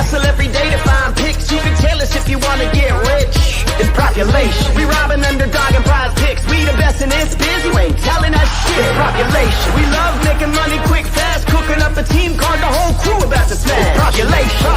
hustle every day to find picks. You can tell us if you wanna get rich. It's population. We robbing underdog and prize picks. We the best in this biz. You ain't telling us shit. It's population. We love making money quick, fast. Cooking up a team card, the whole crew about to smash. It's population.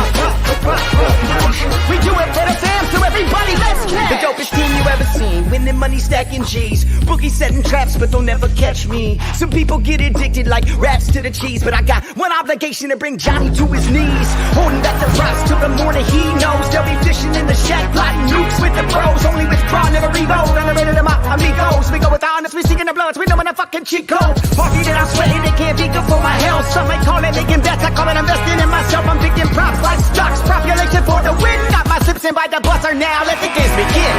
We do it for the fam, so everybody let's cash. The dopest team you ever seen. Winning money, stacking G's. Boogie setting traps, but they'll never catch me. Some people get addicted like rats to the cheese, but I got one obligation to bring Johnny to his knees. Holding back the rocks till the morning he knows. They'll be fishing in the shack, plotting nukes with the pros. Only with crawl, never reload. Elevated them up, amigos. We go with honest, we seeking the bloods. We know when the fucking cheat code. Party that I'm sweating, they can't be good for my health. Some may call it making bets, I call it investing in myself. I'm picking props like stocks, population for the win. Got my sips in by the buzzer now, let the games begin.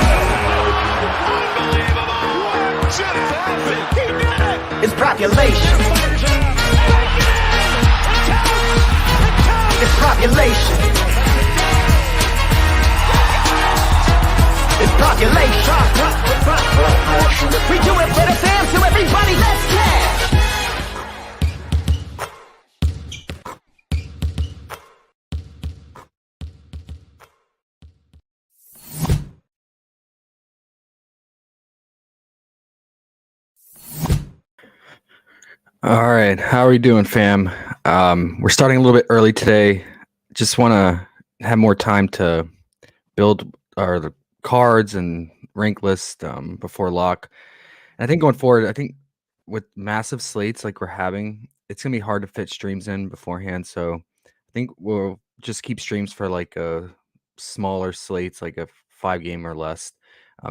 It's population. It's population. It's population. We do it for the fam, so everybody let's cash. All right, how are we doing, fam? We're starting a little bit early today. Just want to have more time to build our cards and rank list before lock. And I think going forward, I think with massive slates like we're having, it's gonna be hard to fit streams in beforehand. So I think we'll just keep streams for like a smaller slates, like a 5-game or less.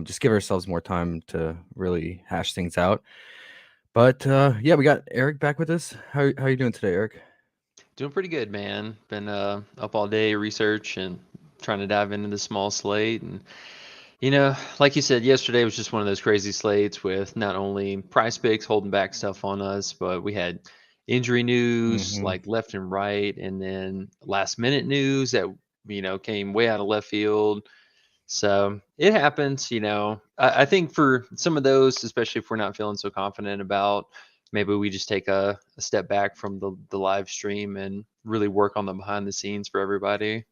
Just give ourselves more time to really hash things out. But yeah, we got Eric back with us. How are you doing today, Eric? Doing pretty good, man. Been up all day research and trying to dive into the small slate. And, like you said, yesterday was just one of those crazy slates with not only price picks holding back stuff on us, but we had injury news like left and right, and then last minute news that, came way out of left field. So it happens, I think for some of those, especially if we're not feeling so confident about, maybe we just take a step back from the live stream and really work on the behind the scenes for everybody.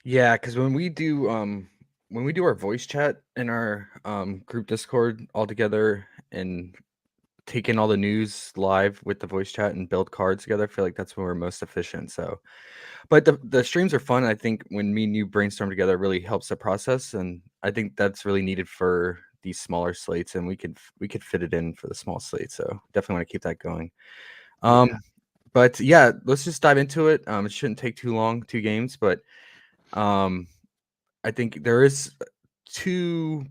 Yeah, because when we do our voice chat in our group Discord all together and take in all the news live with the voice chat and build cards together, I feel like that's when we're most efficient. So, but the streams are fun. I think when me and you brainstorm together, it really helps the process, and I think that's really needed for these smaller slates, and we could fit it in for the small slate. So definitely want to keep that going. But yeah, let's just dive into it. It shouldn't take too long, 2 games, but I think there is 2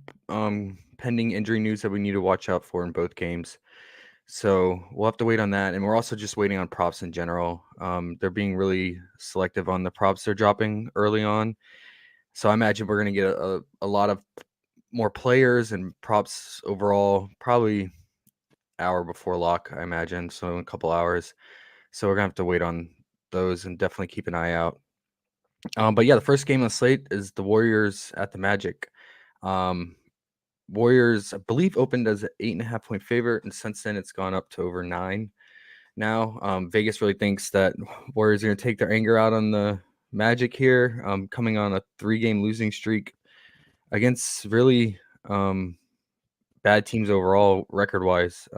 pending injury news that we need to watch out for in both games. So we'll have to wait on that, and we're also just waiting on props in general. They're being really selective on the props they're dropping early on. So I imagine we're going to get a lot of more players and props overall, probably hour before lock, I imagine. So in a couple hours. So we're going to have to wait on those and definitely keep an eye out. But yeah, the first game on the slate is the Warriors at the Magic. Warriors, I believe, opened as an 8.5-point favorite, and since then it's gone up to over 9. Now, Vegas really thinks that Warriors are going to take their anger out on the Magic here, coming on a 3-game losing streak against really bad teams overall, record-wise,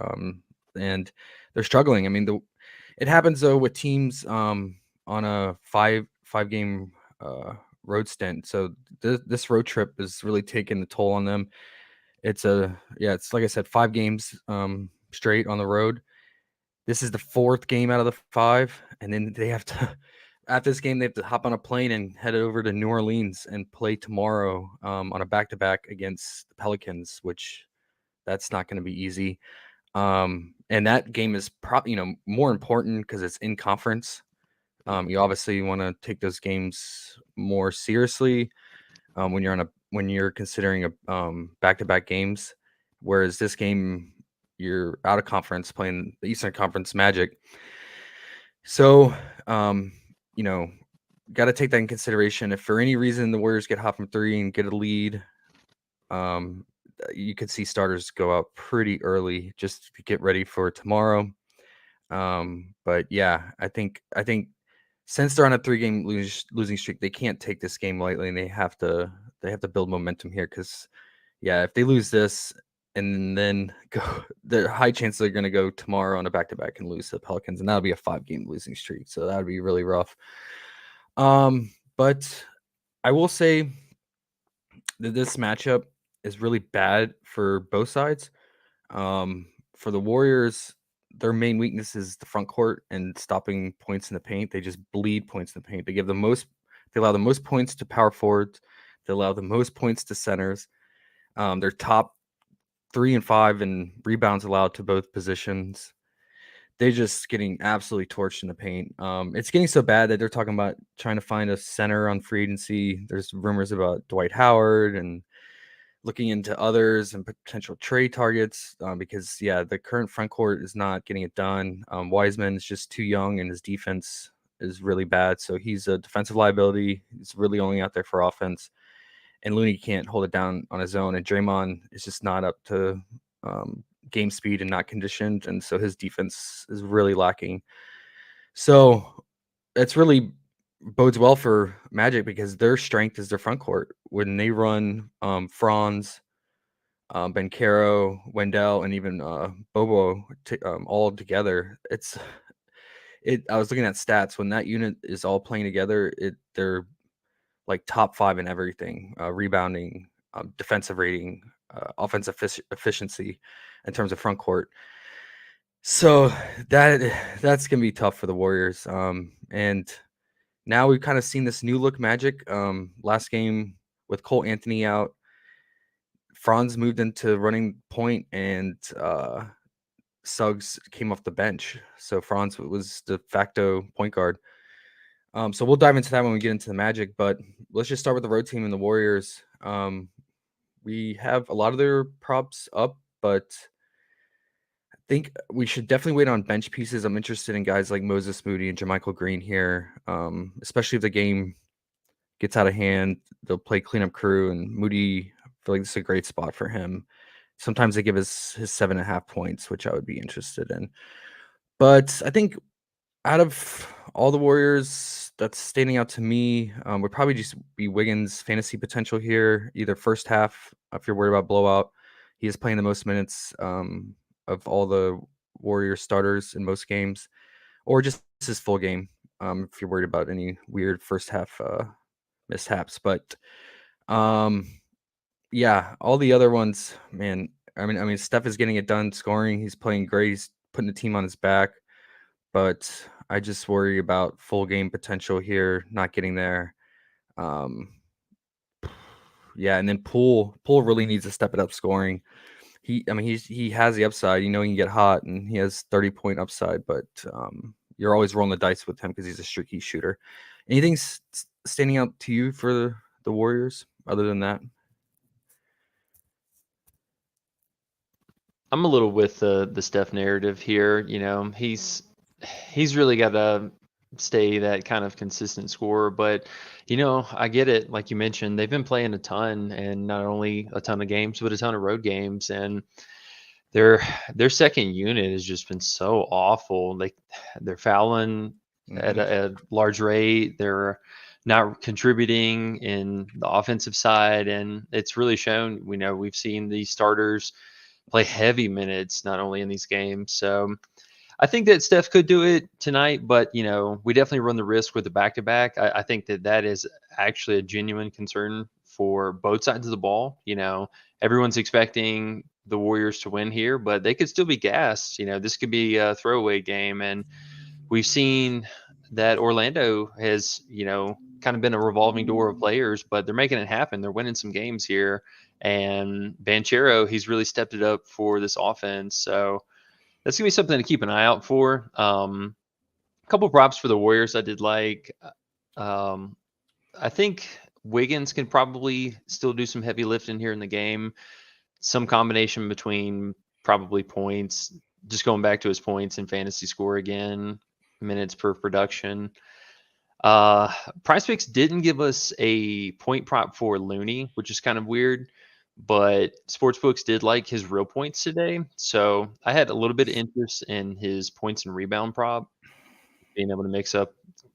and they're struggling. I mean, it happens though with teams on a 5-game road stint. So this road trip is really taking the toll on them. It's like I said, 5 games straight on the road. This is the 4th game out of the 5, and then they have to after this game they have to hop on a plane and head over to New Orleans and play tomorrow on a back-to-back against the Pelicans, which that's not going to be easy. And that game is probably more important because it's in conference. You obviously want to take those games more seriously when you're considering a back-to-back games, whereas this game you're out of conference playing the Eastern Conference Magic. So, got to take that in consideration. If for any reason the Warriors get hot from 3 and get a lead, you could see starters go out pretty early just to get ready for tomorrow. But yeah, I think since they're on a 3-game losing streak, they can't take this game lightly, and they have to build momentum here because, yeah, if they lose this and then go, the high chance they're going to go tomorrow on a back-to-back and lose to the Pelicans, and that'll be a 5-game losing streak. So that would be really rough. But I will say that this matchup is really bad for both sides. For the Warriors, their main weakness is the front court and stopping points in the paint. They just bleed points in the paint. They allow the most points to power forwards. They allow the most points to centers. They're top 3 and 5 in rebounds allowed to both positions. They're just getting absolutely torched in the paint. It's getting so bad that they're talking about trying to find a center on free agency. There's rumors about Dwight Howard and looking into others and potential trade targets because, yeah, the current front court is not getting it done. Wiseman is just too young, and his defense is really bad. So he's a defensive liability. He's really only out there for offense. And Looney can't hold it down on his own. And Draymond is just not up to game speed and not conditioned. And so his defense is really lacking. So it's really bodes well for Magic because their strength is their front court. When they run Franz, Banchero, Wendell, and even Bobo all together, I was looking at stats. When that unit is all playing together, they're like top 5 in everything: rebounding, defensive rating, offensive efficiency in terms of front court. So that's gonna be tough for the Warriors. And now we've kind of seen this new look Magic. Last game with Cole Anthony out, Franz moved into running point, and Suggs came off the bench. So Franz was de facto point guard. So we'll dive into that when we get into the Magic, but let's just start with the road team and the Warriors. We have a lot of their props up, but I think we should definitely wait on bench pieces. I'm interested in guys like Moses Moody and JaMychal Green here, especially if the game gets out of hand. They'll play cleanup crew, and Moody, I feel like this is a great spot for him. Sometimes they give us his 7.5 points, which I would be interested in. But I think out of all the Warriors, that's standing out to me would probably just be Wiggins' fantasy potential here. Either first half, if you're worried about blowout, he is playing the most minutes of all the Warrior starters in most games, or just his full game if you're worried about any weird first half mishaps. But yeah, all the other ones, man. I mean, Steph is getting it done, scoring. He's playing great. He's putting the team on his back. But I just worry about full game potential here, not getting there. Yeah, and then Poole really needs to step it up scoring. He has the upside. He can get hot, and he has 30-point upside. But you're always rolling the dice with him because he's a streaky shooter. Anything standing out to you for the Warriors other than that? I'm a little with the Steph narrative here. He's really got to stay that kind of consistent scorer. But I get it. Like you mentioned, they've been playing a ton, and not only a ton of games, but a ton of road games. And their second unit has just been so awful. They're fouling at a large rate. They're not contributing in the offensive side, and it's really shown. We've seen these starters play heavy minutes not only in these games. So I think that Steph could do it tonight, but we definitely run the risk with the back-to-back. I think that is actually a genuine concern for both sides of the ball. Everyone's expecting the Warriors to win here, but they could still be gassed. This could be a throwaway game, and we've seen that Orlando has kind of been a revolving door of players, but they're making it happen. They're winning some games here, and Banchero, he's really stepped it up for this offense. So that's gonna be something to keep an eye out for. A couple props for the Warriors I did like. I think Wiggins can probably still do some heavy lifting here in the game. Some combination between probably points, just going back to his points and fantasy score again, minutes per production. PrizePicks didn't give us a point prop for Looney, which is kind of weird, but Sportsbooks did like his real points today. So I had a little bit of interest in his points and rebound prop, being able to mix up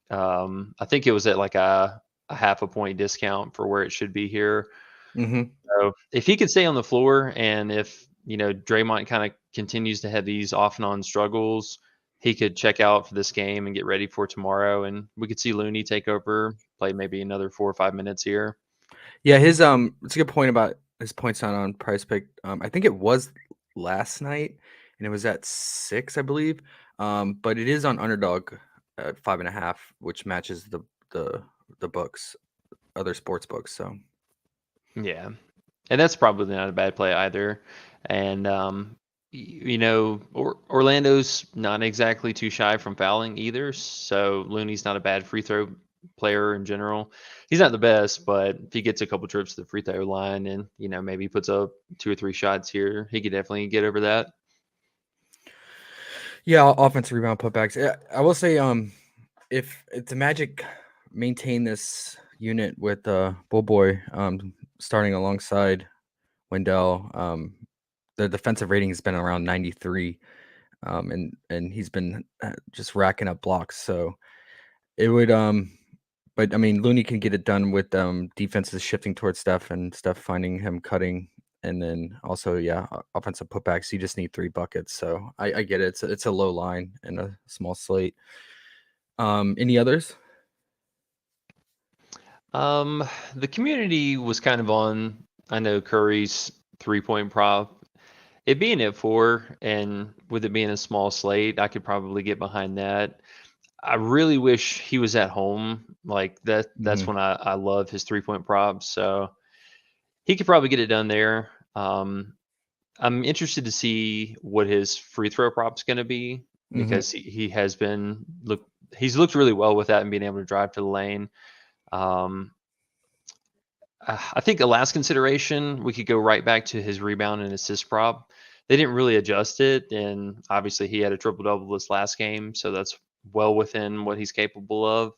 I think it was at like a half a point discount for where it should be here. Hmm. So if he could stay on the floor, and if Draymond kind of continues to have these off and on struggles, he could check out for this game and get ready for tomorrow, and we could see Looney take over, play maybe another 4 or 5 minutes here. Yeah, his it's a good point about his points on Price Pick. I think it was last night, and it was at 6, I believe. But it is on Underdog at 5.5, which matches the books, other sports books. So Yeah, and that's probably not a bad play either. And Orlando's not exactly too shy from fouling either. So Looney's not a bad free throw player in general. He's not the best, but if he gets a couple trips to the free throw line and maybe puts up 2 or 3 shots here, he could definitely get over that. yeah, offensive rebound putbacks. I will say, if the Magic maintain this unit with Bull Boy starting alongside Wendell, the defensive rating has been around 93, and he's been just racking up blocks. So it would, but I mean, Looney can get it done with defenses shifting towards Steph and Steph finding him cutting, and then also offensive putbacks. You just need 3 buckets. So I get it. It's a low line and a small slate. Any others? The community was kind of on, I know, Curry's 3-point prop. It being at 4, and with it being a small slate, I could probably get behind that. I really wish he was at home. Like that's Mhm. when I love his 3-point props. So he could probably get it done there. I'm interested to see what his free throw prop's going to be, Mhm. because he has been he's looked really well with that and being able to drive to the lane. Um, I think the last consideration, we could go right back to his rebound and assist prop. They didn't really adjust it, and obviously he had a triple double this last game, so that's well within what he's capable of.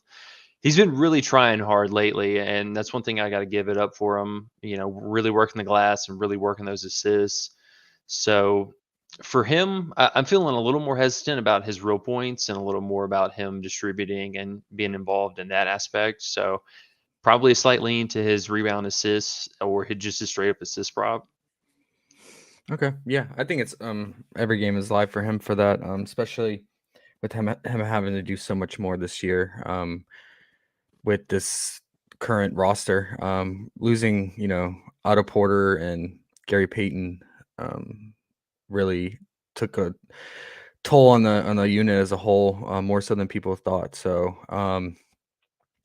He's been really trying hard lately, and that's one thing I got to give it up for him. Really working the glass and really working those assists. So for him, I'm feeling a little more hesitant about his real points and a little more about him distributing and being involved in that aspect. So probably a slight lean to his rebound assists or just a straight up assist prop. Okay. Yeah, I think it's every game is live for him for that. Especially with him having to do so much more this year. With this current roster, losing Otto Porter and Gary Payton, really took a toll on the unit as a whole, more so than people thought. So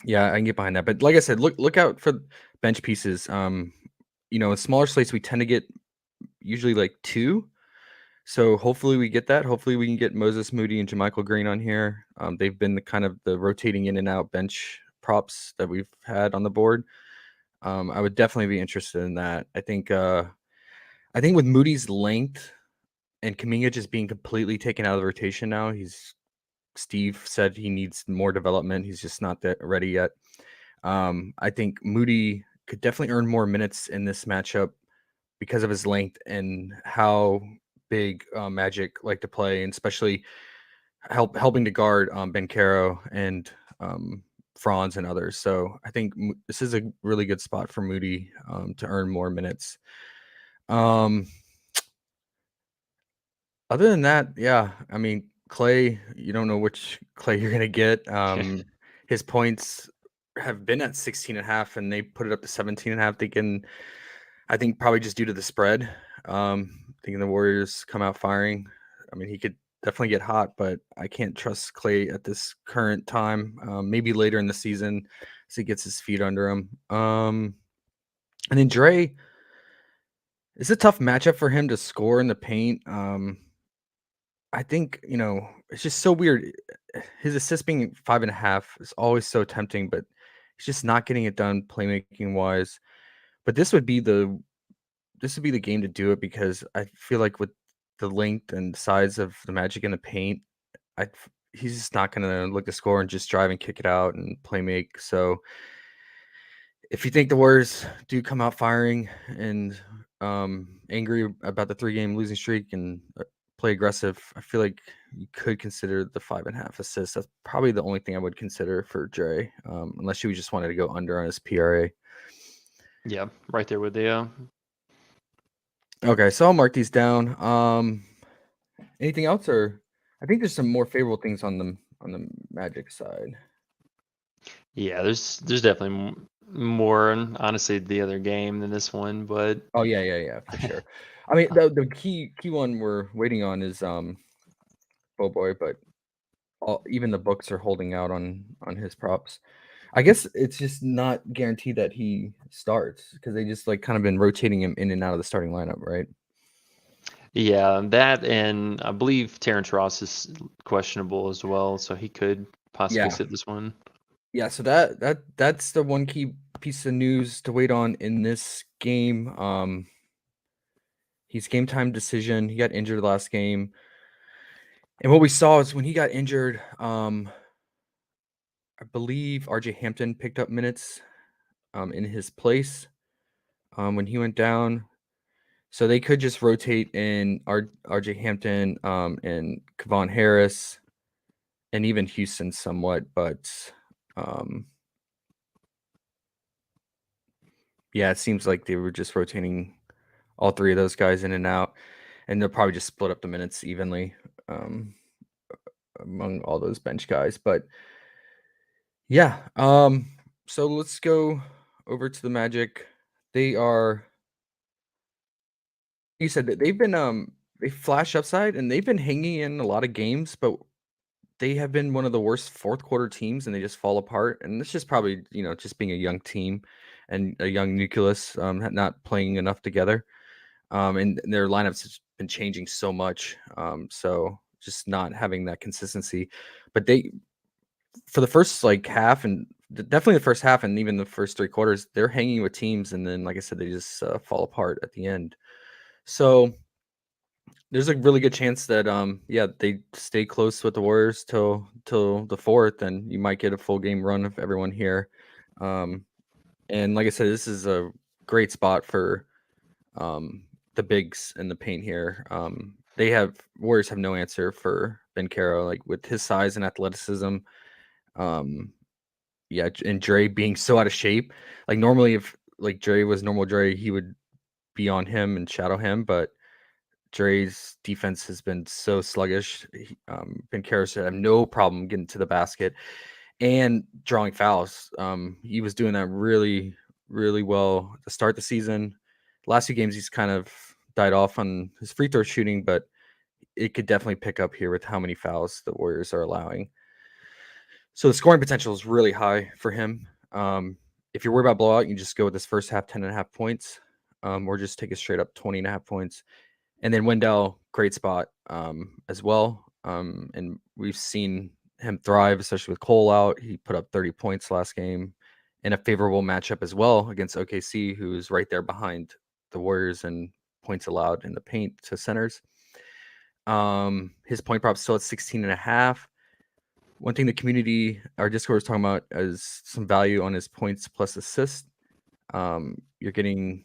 yeah, I can get behind that. But like I said, look out for bench pieces. In smaller slates we tend to get usually like 2. So hopefully we get that. Hopefully we can get Moses Moody and JaMychal Green on here. They've been the kind of the rotating in and out bench props that we've had on the board. I would definitely be interested in that. I think with Moody's length and Kuminga just being completely taken out of the rotation now, Steve said he needs more development. He's just not that ready yet. I think Moody could definitely earn more minutes in this matchup because of his length and how big Magic like to play, and especially helping to guard Ben Caro and Franz and others. So I think this is a really good spot for Moody to earn more minutes. Other than that, yeah, I mean, Clay, you don't know which Clay you're gonna get. His points have been at 16.5, and they put it up to 17.5. I think probably just due to the spread. Thinking the Warriors come out firing. I mean, he could definitely get hot, but I can't trust Clay at this current time. Maybe later in the season as he gets his feet under him. And then Dre, it's a tough matchup for him to score in the paint. I think, it's just so weird. His assist being 5.5 is always so tempting, but he's just not getting it done playmaking wise. But this would be the game to do it, because I feel like with the length and size of the Magic in the paint, he's just not going to look to score and just drive and kick it out and play make. So if you think the Warriors do come out firing and angry about the 3-game losing streak and play aggressive, I feel like you could consider the 5.5 assists. That's probably the only thing I would consider for Dre, unless you just wanted to go under on his PRA. Yeah, right there with the. Okay, so I'll mark these down. Anything else, or I think there's some more favorable things on the Magic side. Yeah, there's definitely more, and honestly, the other game than this one, but Oh yeah, for sure. I mean, the key one we're waiting on is Boy, but even the books are holding out on his props. I guess it's just not guaranteed that he starts because they just like kind of been rotating him in and out of the starting lineup, right? yeah, that, and I believe Terrence Ross is questionable as well, so he could possibly Yeah. sit this one. Yeah, so that's the one key piece of news to wait on in this game. He's game time decision. He got injured last game. And what we saw is when he got injured, I believe RJ Hampton picked up minutes in his place when he went down. So they could just rotate in RJ Hampton and Kevon Harris and even Houston somewhat, but yeah, it seems like they were just rotating all three of those guys in and out, and they'll probably just split up the minutes evenly among all those bench guys. But yeah, so let's go over to the Magic. They are, you said that they've been they flash upside and they've been hanging in a lot of games, but they have been one of the worst fourth quarter teams and they just fall apart. And it's just probably, just being a young team and a young nucleus, not playing enough together. And their lineups has been changing so much. So just not having that consistency. But they, for the first like half and definitely the first half and even the first three quarters, they're hanging with teams. And then, like I said, they just fall apart at the end. So there's a really good chance that they stay close with the Warriors till the fourth, and you might get a full game run of everyone here. And like I said, this is a great spot for the bigs in the paint here. Warriors have no answer for Banchero, like with his size and athleticism. And Dre being so out of shape. Like normally, if like Dre was normal Dre, he would be on him and shadow him, but Dre's defense has been so sluggish. Banchero should have no problem getting to the basket and drawing fouls. He was doing that really, really well to start the season. Last few games, he's kind of died off on his free throw shooting, but it could definitely pick up here with how many fouls the Warriors are allowing. So the scoring potential is really high for him. If you're worried about blowout, you just go with this first half 10.5 points, or just take it straight up 20.5 points. And then Wendell, great spot as well. And we've seen him thrive, especially with Cole out. He put up 30 points last game in a favorable matchup as well against OKC, who's right there behind the Warriors and points allowed in the paint to centers. His point prop still at 16.5. One thing the community, our Discord was talking about is some value on his points plus assist. You're getting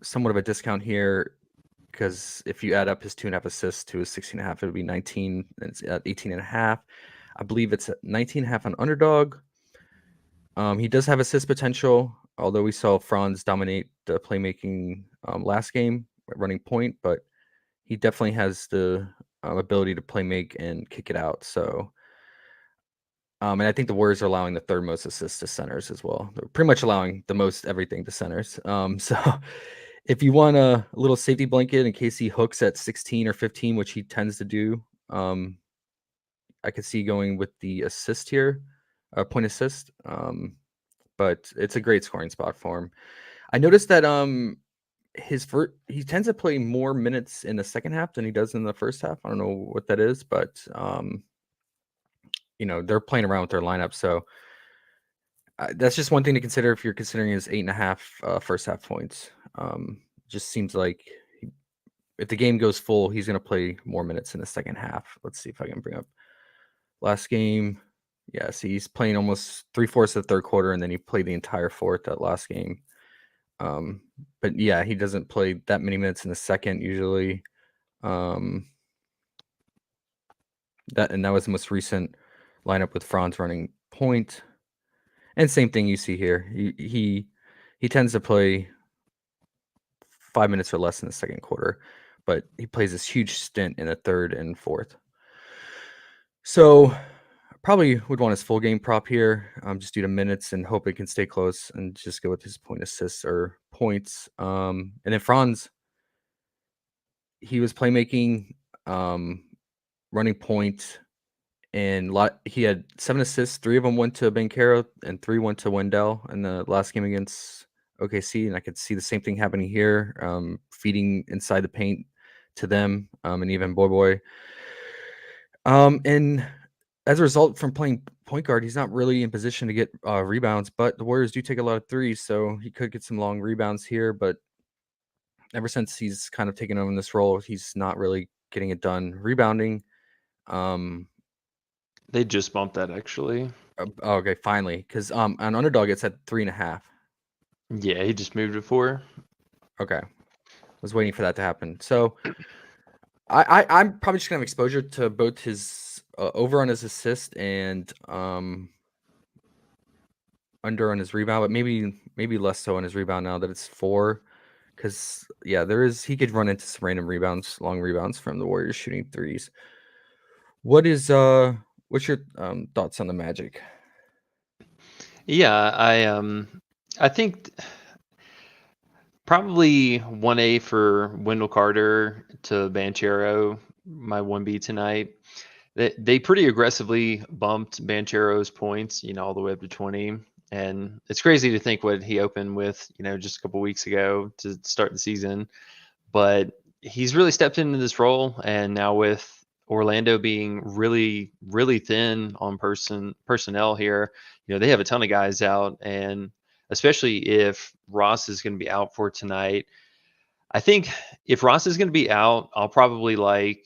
somewhat of a discount here because if you add up his 2.5 assists to his 16.5, it would be 19, and it's at 18.5. I believe it's at 19.5 on Underdog. He does have assist potential, although we saw Franz dominate the playmaking last game, running point, but he definitely has the ability to play make and kick it out. So, and I think the Warriors are allowing the third most assists to centers as well. They're pretty much allowing the most everything to centers. So if you want a little safety blanket in case he hooks at 16 or 15, which he tends to do, I could see going with the assist here, point assist. But it's a great scoring spot for him. I noticed that he tends to play more minutes in the second half than he does in the first half. I don't know what that is, but they're playing around with their lineup, so that's just one thing to consider if you're considering his 8.5 first half points. Just seems like if the game goes full, he's going to play more minutes in the second half. Let's see if I can bring up last game. Yeah, see, he's playing almost 3/4 of the third quarter, and then he played the entire fourth that last game. But yeah, he doesn't play that many minutes in the second usually. That was the most recent lineup with Franz running point. And same thing you see here. He tends to play 5 minutes or less in the second quarter, but he plays this huge stint in the third and fourth. So probably would want his full game prop here, just due to minutes and hope it can stay close and just go with his point assists or points. And then Franz, he was playmaking, running point, and he had 7 assists. 3 of them went to Banchero and 3 went to Wendell in the last game against OKC. And I could see the same thing happening here, feeding inside the paint to them, and even Boy. And as a result, from playing point guard, he's not really in position to get rebounds, but the Warriors do take a lot of threes, so he could get some long rebounds here. But ever since he's kind of taken over in this role, he's not really getting it done rebounding. They just bumped that actually. Okay, finally, because on Underdog it's at 3.5. Yeah, he just moved it 4. Okay, was waiting for that to happen. So I'm probably just gonna have exposure to both his over on his assist and under on his rebound, but maybe less so on his rebound now that it's 4. Because yeah, he could run into some random rebounds, long rebounds from the Warriors shooting threes. What's your thoughts on the Magic? Yeah, I think probably 1A for Wendell Carter to Banchero, my 1B tonight. They pretty aggressively bumped Banchero's points, all the way up to 20. And it's crazy to think what he opened with, just a couple weeks ago to start the season. But he's really stepped into this role. And now with Orlando being really, really thin on personnel here, they have a ton of guys out. And especially if Ross is going to be out for tonight, I think if Ross is going to be out, I'll probably like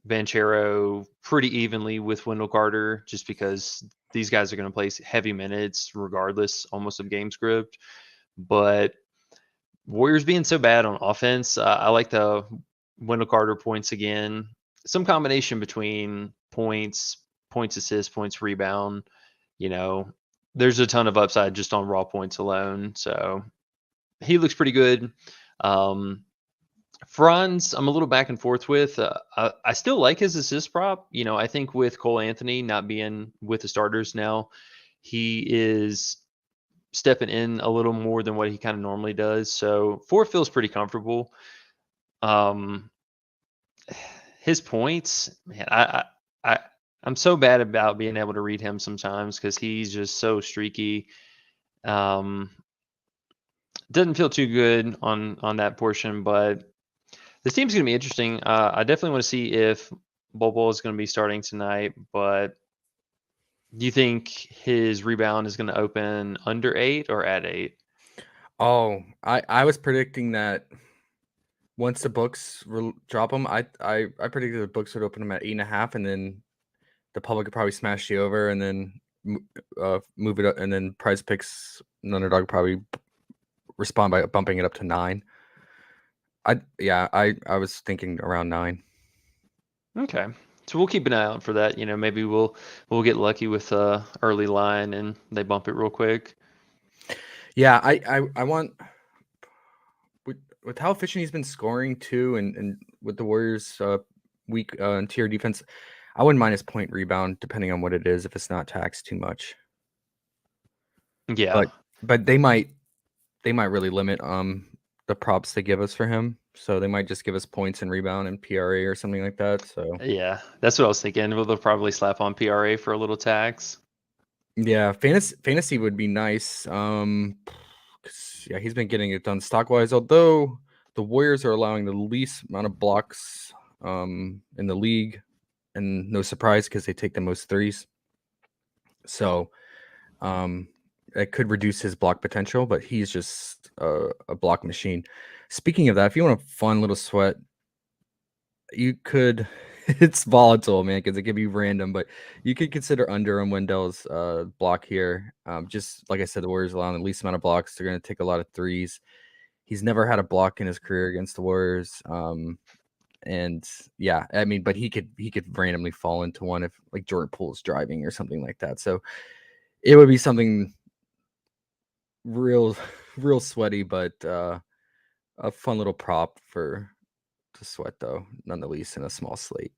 Banchero pretty evenly with Wendell Carter, just because these guys are going to play heavy minutes regardless almost of game script. But Warriors being so bad on offense, I like the Wendell Carter points again. Some combination between points, assists, points, rebound. There's a ton of upside just on raw points alone. So he looks pretty good. Franz, I'm a little back and forth with. I still like his assist prop. I think with Cole Anthony not being with the starters now, he is stepping in a little more than what he kind of normally does. So 4 feels pretty comfortable. His points, man, I'm so bad about being able to read him sometimes because he's just so streaky. Doesn't feel too good on that portion, but this team's going to be interesting. I definitely want to see if Bol is going to be starting tonight, but do you think his rebound is going to open under 8 or at 8? Oh, I was predicting that once the books drop them, I predicted the books would open them at 8.5, and then the public could probably smash the over and then move it up, and then Prize Picks and Underdog probably respond by bumping it up to 9. I was thinking around 9. Okay, so we'll keep an eye out for that. Maybe we'll get lucky with early line and they bump it real quick. Yeah, I want with how efficient he's been scoring too, and with the Warriors' weak interior defense, I wouldn't mind his point rebound depending on what it is if it's not taxed too much. Yeah, but they might really limit the props they give us for him. So they might just give us points and rebound and PRA or something like that. So yeah, that's what I was thinking. They'll probably slap on PRA for a little tax. Yeah, fantasy would be nice. 'Cause, yeah, he's been getting it done stock wise. Although the Warriors are allowing the least amount of blocks in the league, and no surprise because they take the most threes. So it could reduce his block potential, but he's just a block machine. Speaking of that, if you want a fun little sweat, you could. It's volatile, man, because it could be random, but you could consider under on Wendell's block here. Just like I said, the Warriors allowing the least amount of blocks. They're going to take a lot of threes. He's never had a block in his career against the Warriors. And yeah, I mean, but he could randomly fall into one if like Jordan Poole's driving or something like that. So it would be something real real sweaty, but a fun little prop to sweat though, none the least in a small slate.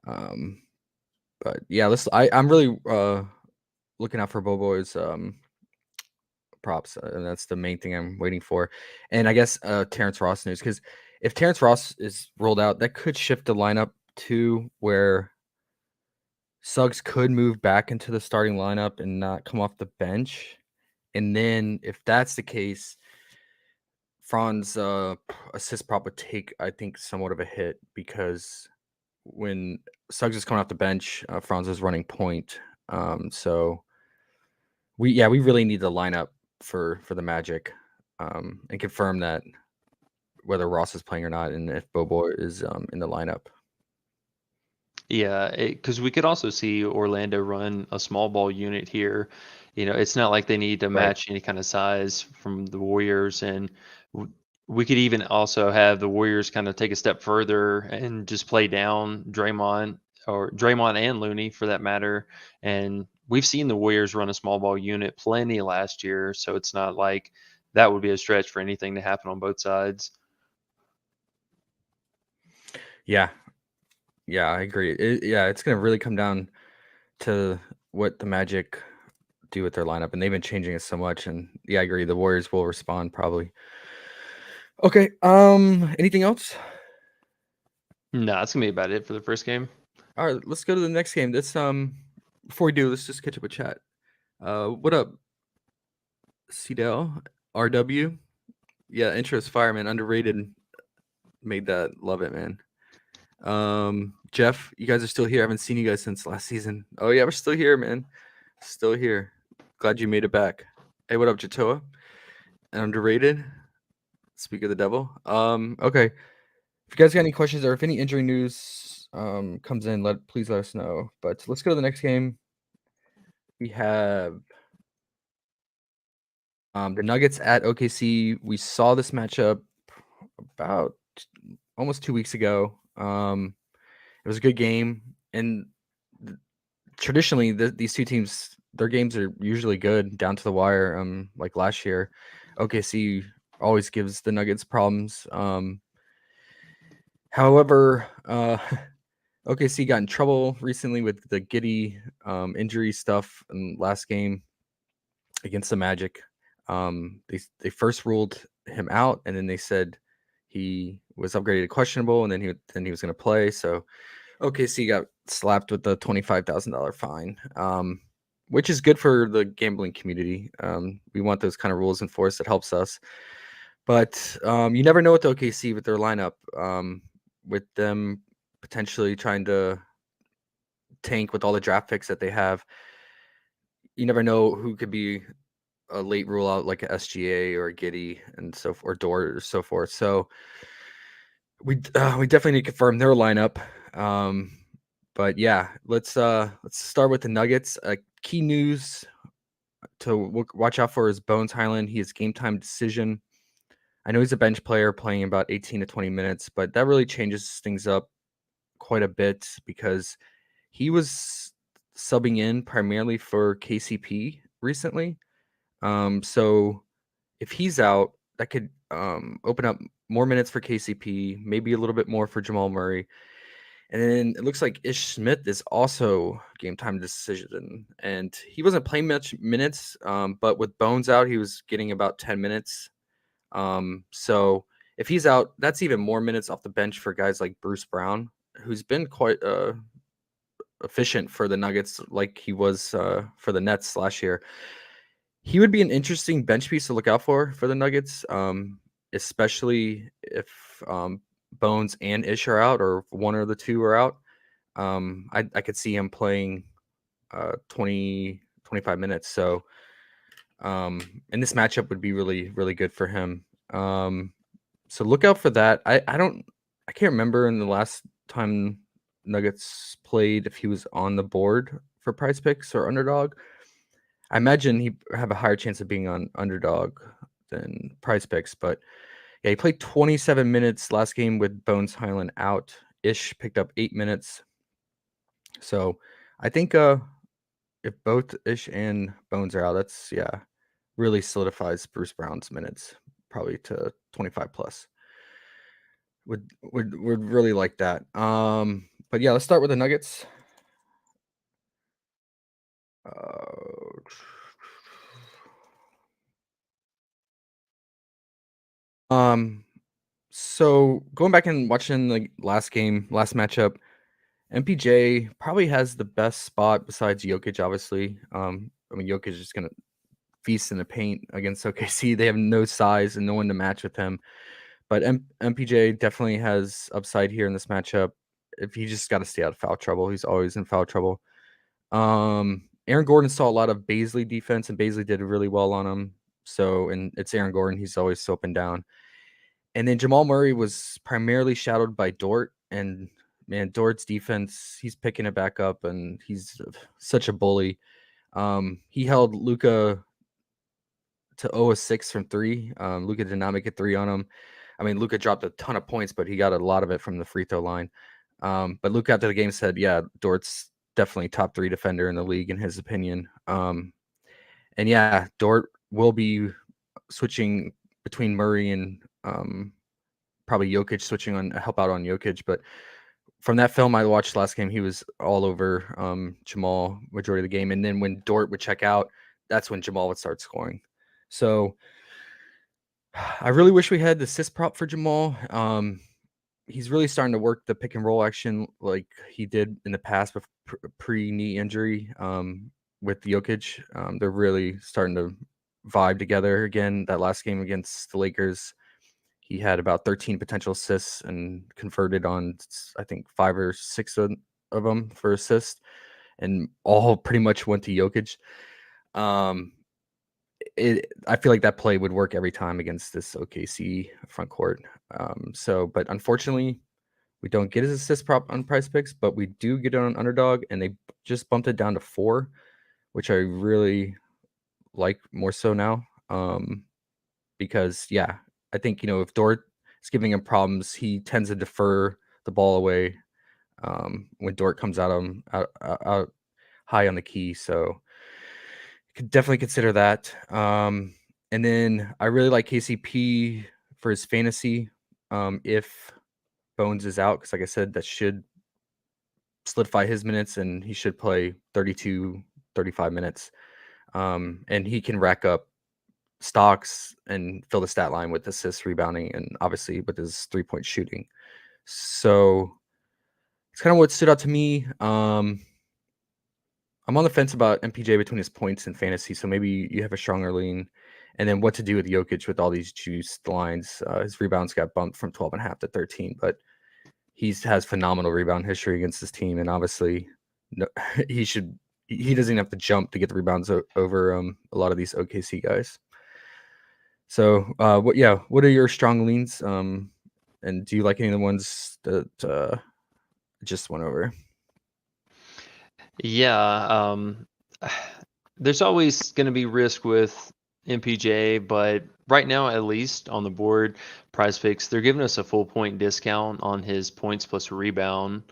But yeah, I'm really looking out for Bobo's props, and that's the main thing I'm waiting for. And I guess Terrence Ross news, because if Terrence Ross is rolled out, that could shift the lineup to where Suggs could move back into the starting lineup and not come off the bench. And then if that's the case, Fran's assist prop would take, I think, somewhat of a hit, because when Suggs is coming off the bench, Franz is running point. So we really need the lineup for the Magic, and confirm that whether Ross is playing or not, and if Bobo is in the lineup. Yeah, because we could also see Orlando run a small ball unit here. It's not like they need to Right. match any kind of size from the Warriors, and we could even also have the Warriors kind of take a step further and just play down Draymond and Looney for that matter. And we've seen the Warriors run a small ball unit plenty last year, so it's not like that would be a stretch for anything to happen on both sides. Yeah, I agree. It's going to really come down to what the Magic do with their lineup, and they've been changing it so much. And yeah, I agree. The Warriors will respond probably. Okay. Anything else? No, that's gonna be about it for the first game. All right, let's go to the next game. This before we do, let's just catch up with chat. What up, Cedel RW? Yeah, intro is fire, man. Underrated. Made that. Love it, man. Jeff, you guys are still here. I haven't seen you guys since last season. Oh yeah, we're still here, man. Still here. Glad you made it back. Hey, what up, Jatoa? Underrated. Speak of the devil. Okay. If you guys got any questions or if any injury news comes in, please let us know. But let's go to the next game. We have the Nuggets at OKC. We saw this matchup about almost 2 weeks ago. It was a good game, and traditionally these two teams, their games are usually good down to the wire. Like last year, OKC always gives the Nuggets problems. However, OKC got in trouble recently with the Giddey injury stuff in last game against the Magic. They first ruled him out, and then they said he was upgraded to questionable, and then he was going to play. So OKC got slapped with the $25,000 fine, which is good for the gambling community. We want those kind of rules enforced. It helps us. But you never know with OKC with their lineup, with them potentially trying to tank with all the draft picks that they have. You never know who could be a late rule out, like a SGA or a Giddey and or Dort or so forth. So we definitely need to confirm their lineup. But yeah, let's start with the Nuggets. Key news to watch out for is Bones Hyland. He has game time decision. I know he's a bench player playing about 18 to 20 minutes, but that really changes things up quite a bit because he was subbing in primarily for KCP recently. So if he's out, that could open up more minutes for KCP, maybe a little bit more for Jamal Murray. And then it looks like Ish Smith is also game time decision, and he wasn't playing much minutes, but with Bones out, he was getting about 10 minutes. So if he's out, that's even more minutes off the bench for guys like Bruce Brown, who's been quite efficient for the Nuggets, like he was for the Nets last year. He would be an interesting bench piece to look out for the Nuggets, especially if Bones and Ish are out, or one or the two are out. I could see him playing 20, 25 minutes. So, and this matchup would be really, really good for him. So look out for that. I can't remember in the last time Nuggets played if he was on the board for Prize Picks or Underdog. I imagine he'd have a higher chance of being on Underdog than Prize Picks, but Yeah, he played 27 minutes last game with Bones Highland out. Ish picked up 8 minutes. So I think if both Ish and Bones are out, that's really solidifies Bruce Brown's minutes probably to 25 plus. Would really like that. But yeah, let's start with the Nuggets. So going back and watching the last matchup, MPJ probably has the best spot besides Jokic, obviously. I mean, Jokic is just gonna feast in the paint against OKC. They have no size and no one to match with him. But MPJ definitely has upside here in this matchup. If he just got to stay out of foul trouble, he's always in foul trouble. Aaron Gordon saw a lot of Baisley defense, and Baisley did really well on him. So, and it's Aaron Gordon; he's always so up and down. And then Jamal Murray was primarily shadowed by Dort, and man, Dort's defense, he's picking it back up, and he's such a bully. He held Luka to 0-6 from 3. Luka did not make a 3 on him. I mean, Luka dropped a ton of points, but he got a lot of it from the free throw line. But Luka after the game said, yeah, Dort's definitely top 3 defender in the league in his opinion. And yeah, Dort will be switching between Murray and probably Jokic, switching on help out on Jokic. But from that film I watched last game, he was all over Jamal majority of the game. And then when Dort would check out, that's when Jamal would start scoring. So I really wish we had the assist prop for Jamal. He's really starting to work the pick and roll action like he did in the past with pre-knee injury with Jokic. They're really starting to vibe together again. That last game against the Lakers, he had about 13 potential assists and converted on, I think, 5 or 6 of them for assists, and all pretty much went to Jokic. I feel like that play would work every time against this OKC front court. But unfortunately, we don't get his assist prop on Prize Picks, but we do get it on Underdog, and they just bumped it down to 4, which I really like more so now. Because I think if Dort is giving him problems, he tends to defer the ball away when Dort comes out high on the key. So could definitely consider that. And then I really like KCP for his fantasy. If Bones is out, because like I said, that should solidify his minutes, and he should play 32, 35 minutes. And he can rack up stocks and fill the stat line with assists, rebounding, and obviously with his 3-point shooting. So it's kind of what stood out to me. I'm on the fence about MPJ between his points and fantasy, so maybe you have a stronger lean. And then what to do with Jokic with all these juiced lines. His rebounds got bumped from 12.5 to 13, but he has phenomenal rebound history against this team, and obviously he doesn't have to jump to get the rebounds over a lot of these OKC guys. So what are your strong leans? And do you like any of the ones that just went over? Yeah, there's always going to be risk with MPJ, but right now, at least on the board, Prize Picks, they're giving us a full point discount on his points plus rebound.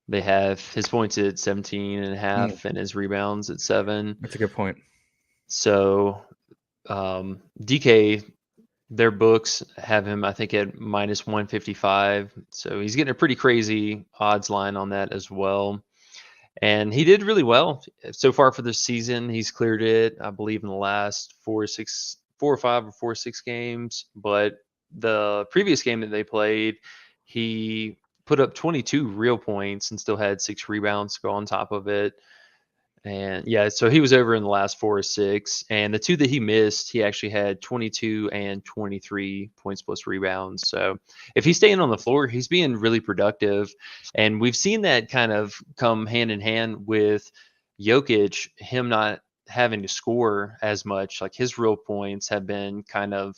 They have his points at 17.5 and his rebounds at 7. That's a good point. So DK, their books have him, I think, at minus 155. So he's getting a pretty crazy odds line on that as well. And he did really well so far for this season. He's cleared it, I believe, in the last 4 or 5 or 4 or 6 games. But the previous game that they played, he put up 22 real points and still had 6 rebounds to go on top of it. And yeah, so he was over in the last 4 or 6. And the 2 that he missed, he actually had 22 and 23 points plus rebounds. So if he's staying on the floor, he's being really productive. And we've seen that kind of come hand in hand with Jokic, him not having to score as much. Like his real points have been kind of,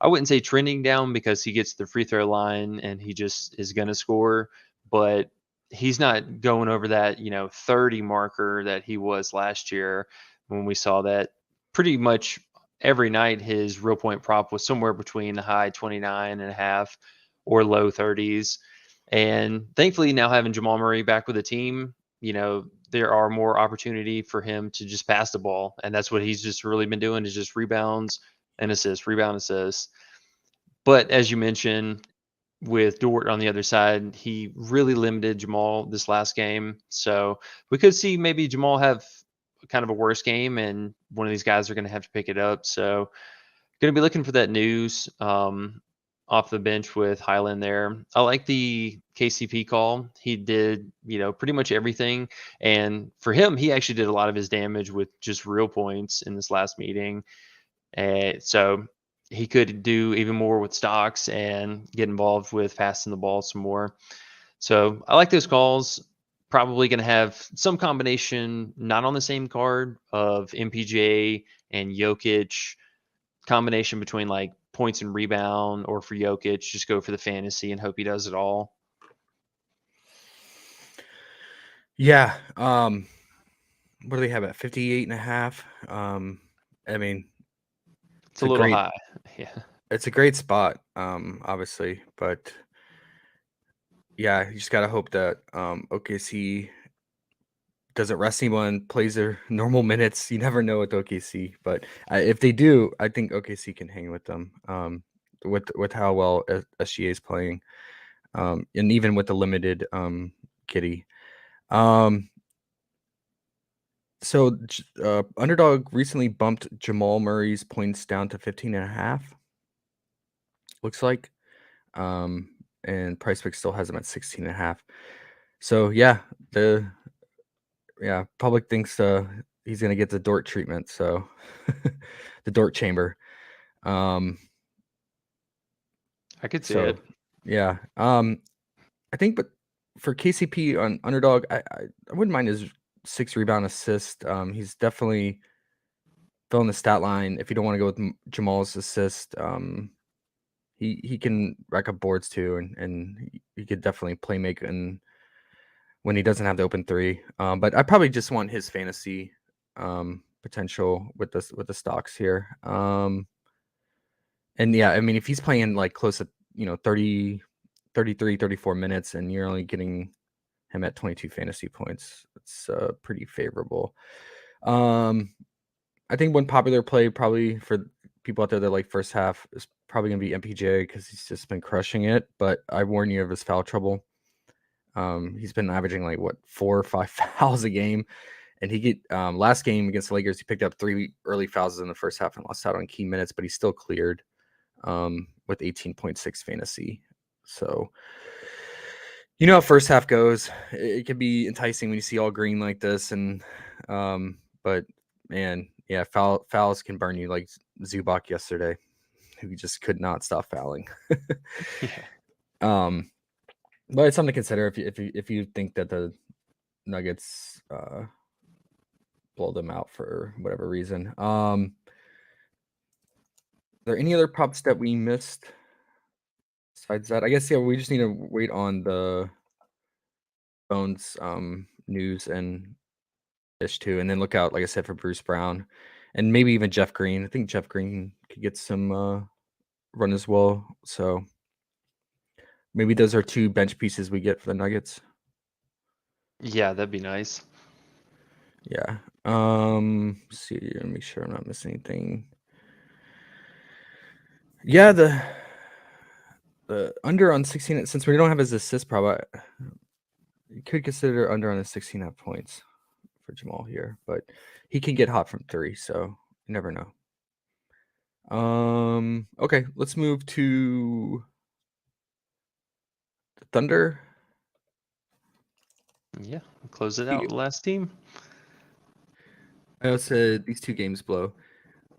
I wouldn't say trending down because he gets the free throw line and he just is going to score. But he's not going over that, 30 marker that he was last year when we saw that pretty much every night his real point prop was somewhere between the high 29.5 or low 30s. And thankfully, now having Jamal Murray back with the team, there are more opportunity for him to just pass the ball. And that's what he's just really been doing, is just rebounds and assists, rebound assists. But as you mentioned, with Dort on the other side, he really limited Jamal this last game. So we could see maybe Jamal have kind of a worse game, and one of these guys are going to have to pick it up. So going to be looking for that news off the bench with Highland there. I like the KCP call. He did, pretty much everything. And for him, he actually did a lot of his damage with just real points in this last meeting. So he could do even more with stocks and get involved with passing the ball some more. So I like those calls. Probably going to have some combination, not on the same card, of MPJ and Jokic, combination between like points and rebound, or for Jokic, just go for the fantasy and hope he does it all. Yeah. What do they have at 58.5? I mean, it's a little high. Yeah. It's a great spot, obviously, but yeah, you just gotta hope that OKC doesn't rest anyone, plays their normal minutes. You never know with OKC, but if they do, I think OKC can hang with them. With how well SGA is playing, and even with the limited Kitty. So Underdog recently bumped Jamal Murray's points down to 15.5. Looks like, and PricePick still has him at 16.5. So public thinks he's gonna get the Dort treatment. So the Dort chamber. I could see it. Yeah. I think, but for KCP on Underdog, I wouldn't mind his 6 rebound assist. He's definitely filling the stat line. If you don't want to go with Jamal's assist, he can rack up boards too, and he could definitely play make and when he doesn't have the open 3. But I probably just want his fantasy potential with the stocks here. And yeah, I mean, if he's playing like close to 30, 33, 34 minutes, and you're only getting him at 22 fantasy points, it's pretty favorable. I think one popular play probably for people out there that like first half is probably gonna be MPJ, because he's just been crushing it. But I warn you of his foul trouble. He's been averaging like 4 or 5 fouls a game, and last game against the Lakers, he picked up 3 early fouls in the first half and lost out on key minutes, but he still cleared with 18.6 fantasy. So how first half goes. It can be enticing when you see all green like this, and but man, yeah, fouls can burn you, like Zubac yesterday, who just could not stop fouling. Yeah. But it's something to consider if you think that the Nuggets blow them out for whatever reason. Are there any other props that we missed besides that? I guess we just need to wait on the Bones news and Ish too, and then look out, like I said, for Bruce Brown and maybe even Jeff Green. I think Jeff Green could get some run as well. So maybe those are 2 bench pieces we get for the Nuggets. Yeah, that'd be nice. Yeah. See, let me make sure I'm not missing anything. Yeah, the under on 16, since we don't have his assist prop, you could consider under on the 16.5 points for Jamal here, but he can get hot from 3, so you never know. Okay, let's move to the Thunder. Yeah, close it out. The last team. I said these 2 games blow.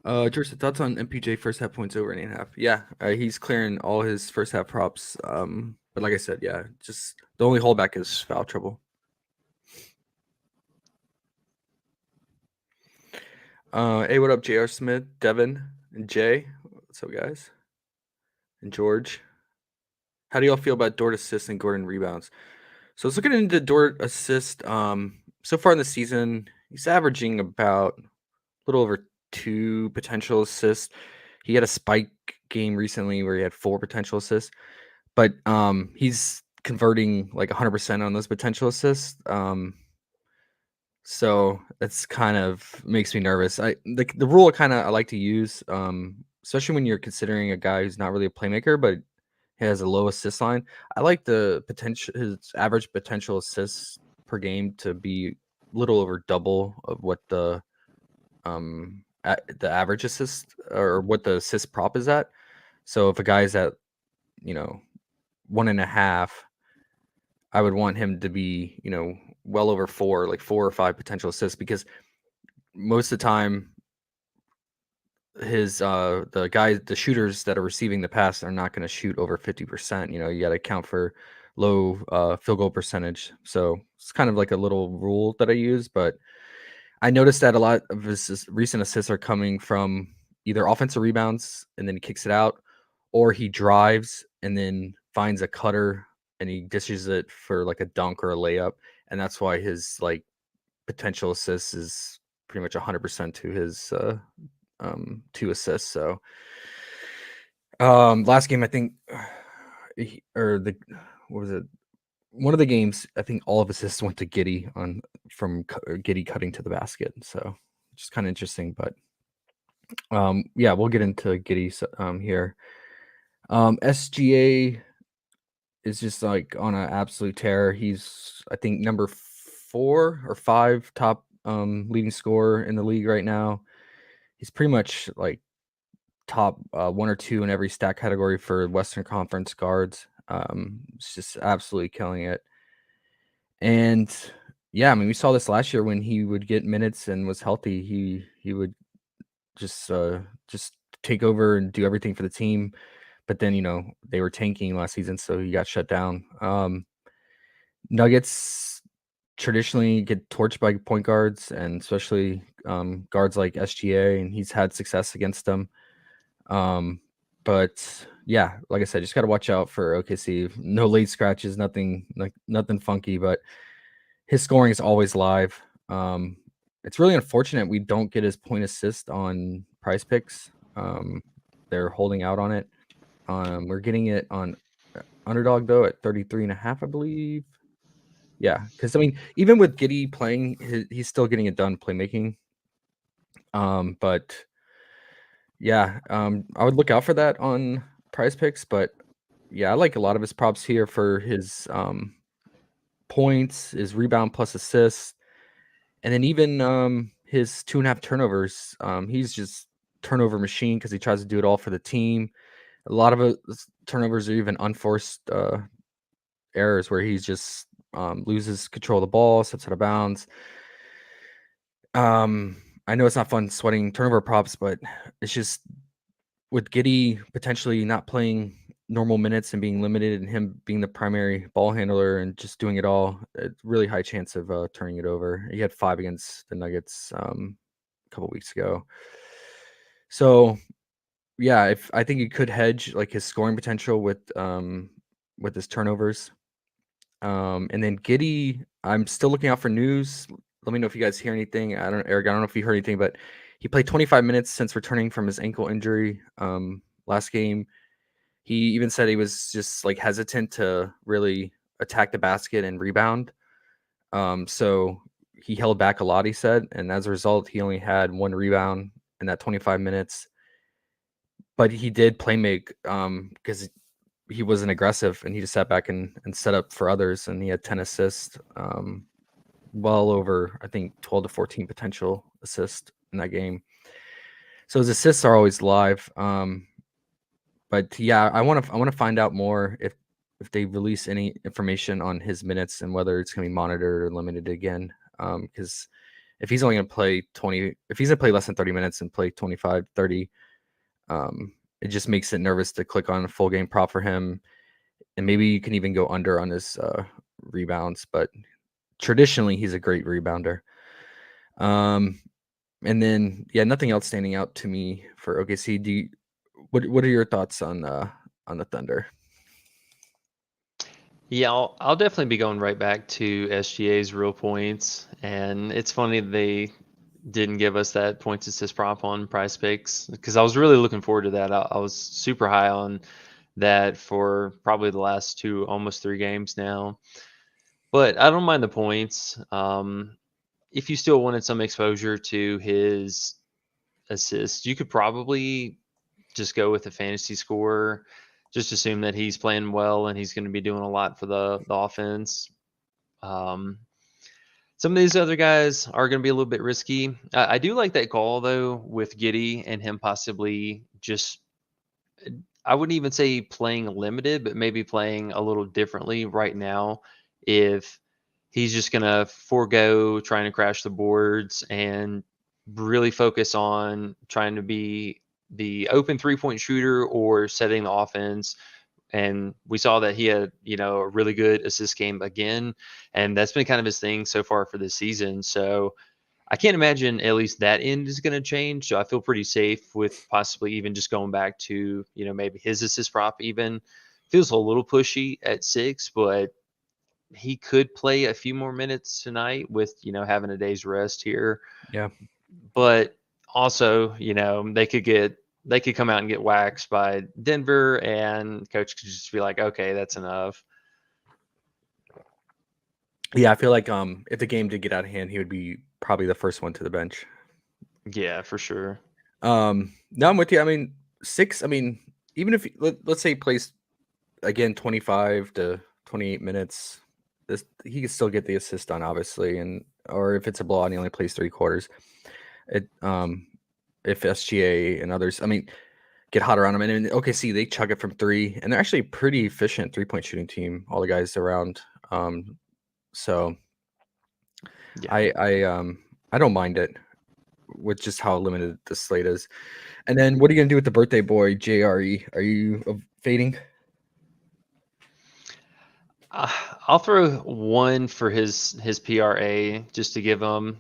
George, thoughts on MPJ first half points over 8.5? Yeah, he's clearing all his first half props. But like I said, yeah, just the only holdback is foul trouble. Hey, what up, J.R. Smith, Devin, and Jay? What's up, guys? And George. How do y'all feel about Dort assists and Gordon rebounds? So let's look into Dort assist. So far in the season, he's averaging about a little over 2 potential assists. He had a spike game recently where he had 4 potential assists, but he's converting like 100% on those potential assists. So that's kind of makes me nervous. The rule I like to use, especially when you're considering a guy who's not really a playmaker, but he has a low assist line. I like his average potential assists per game to be a little over double of what the average assist or what the assist prop is at. So if a guy's at 1.5, I would want him to be well over 4, like 4 or 5 potential assists, because most of the time the shooters that are receiving the pass are not going to shoot over 50%. You got to account for low field goal percentage. So it's kind of like a little rule that I use, but I noticed that a lot of his recent assists are coming from either offensive rebounds and then he kicks it out, or he drives and then finds a cutter and he dishes it for like a dunk or a layup. And that's why his like potential assists is pretty much 100% to his 2 assists. So last game, I think, what was it? One of the games, I think all of assists went to Giddey from Giddey cutting to the basket. So just kind of interesting, but yeah, we'll get into Giddey here. SGA is just like on an absolute tear. He's, I think, number 4 or 5 top leading scorer in the league right now. He's pretty much like top 1 or 2 in every stat category for Western Conference guards. It's just absolutely killing it. And yeah, I mean, we saw this last year when he would get minutes and was healthy. He would just take over and do everything for the team. But then, they were tanking last season, so he got shut down. Nuggets traditionally get torched by point guards, and especially guards like SGA, and he's had success against them. But yeah, like I said, just got to watch out for OKC. No late scratches, nothing funky, but his scoring is always live. It's really unfortunate we don't get his point assist on Prize Picks. They're holding out on it. We're getting it on Underdog though at 33.5, I believe. Yeah, because I mean, even with Giddey playing, he's still getting it done playmaking. But yeah, I would look out for that on Prize Picks. But yeah, I like a lot of his props here for his points, his rebound plus assists, and then even his 2.5 turnovers. He's just turnover machine because he tries to do it all for the team. A lot of his turnovers are even unforced errors where he's just loses control of the ball, steps out of bounds. I know it's not fun sweating turnover props, but it's just with Giddey potentially not playing normal minutes and being limited, and him being the primary ball handler and just doing it all, it's really high chance of turning it over. He had 5 against the Nuggets a couple weeks ago. So yeah, I think you could hedge like his scoring potential with his turnovers. And then Giddey, I'm still looking out for news. Let me know if you guys hear anything. Eric, I don't know if you heard anything, but he played 25 minutes since returning from his ankle injury last game. He even said he was just like hesitant to really attack the basket and rebound. So he held back a lot, he said, and as a result, he only had 1 rebound in that 25 minutes. But he did play make because he wasn't aggressive, and he just sat back and set up for others, and he had 10 assists, well over, I think, 12 to 14 potential assists in that game. So his assists are always live. But yeah, I want to find out more if they release any information on his minutes and whether it's going to be monitored or limited again. Because if he's only going to play if he's going to play less than 30 minutes and play 25, 30, it just makes it nervous to click on a full game prop for him. And maybe you can even go under on his rebounds, but traditionally he's a great rebounder. And then yeah, nothing else standing out to me for OKC. What are your thoughts on the Thunder? Yeah, I'll definitely be going right back to SGA's real points, and it's funny didn't give us that points assist prop on Prize Picks, because I was really looking forward to that. I was super high on that for probably the last two, almost 3 games now. But I don't mind the points. If you still wanted some exposure to his assists, you could probably just go with a fantasy score. Just assume that he's playing well and he's going to be doing a lot for the offense. Um, some of these other guys are going to be a little bit risky. I do like that call though with Giddy and him possibly just, I wouldn't even say playing limited, but maybe playing a little differently right now. If he's just going to forego trying to crash the boards and really focus on trying to be the open 3-point shooter or setting the offense. And we saw that he had, a really good assist game again. And that's been kind of his thing so far for this season. So I can't imagine at least that end is going to change. So I feel pretty safe with possibly even just going back to, maybe his assist prop even. Feels a little pushy at 6, but he could play a few more minutes tonight with, having a day's rest here. Yeah. But also, they could come out and get waxed by Denver, and coach could just be like, okay, that's enough. Yeah, I feel like if the game did get out of hand, he would be probably the first one to the bench. Yeah, for sure. No, I'm with you. I mean, 6. I mean, even if let's say he plays again 25 to 28 minutes, he can still get the assist on, obviously, or if it's a blowout, and he only plays 3 quarters. If SGA and others, I mean, get hot around him, and OKC they chug it from 3, and they're actually a pretty efficient 3-point shooting team. All the guys around, so yeah. I don't mind it with just how limited the slate is. And then what are you gonna do with the birthday boy JRE? Are you fading? I'll throw 1 for his PRA just to give him,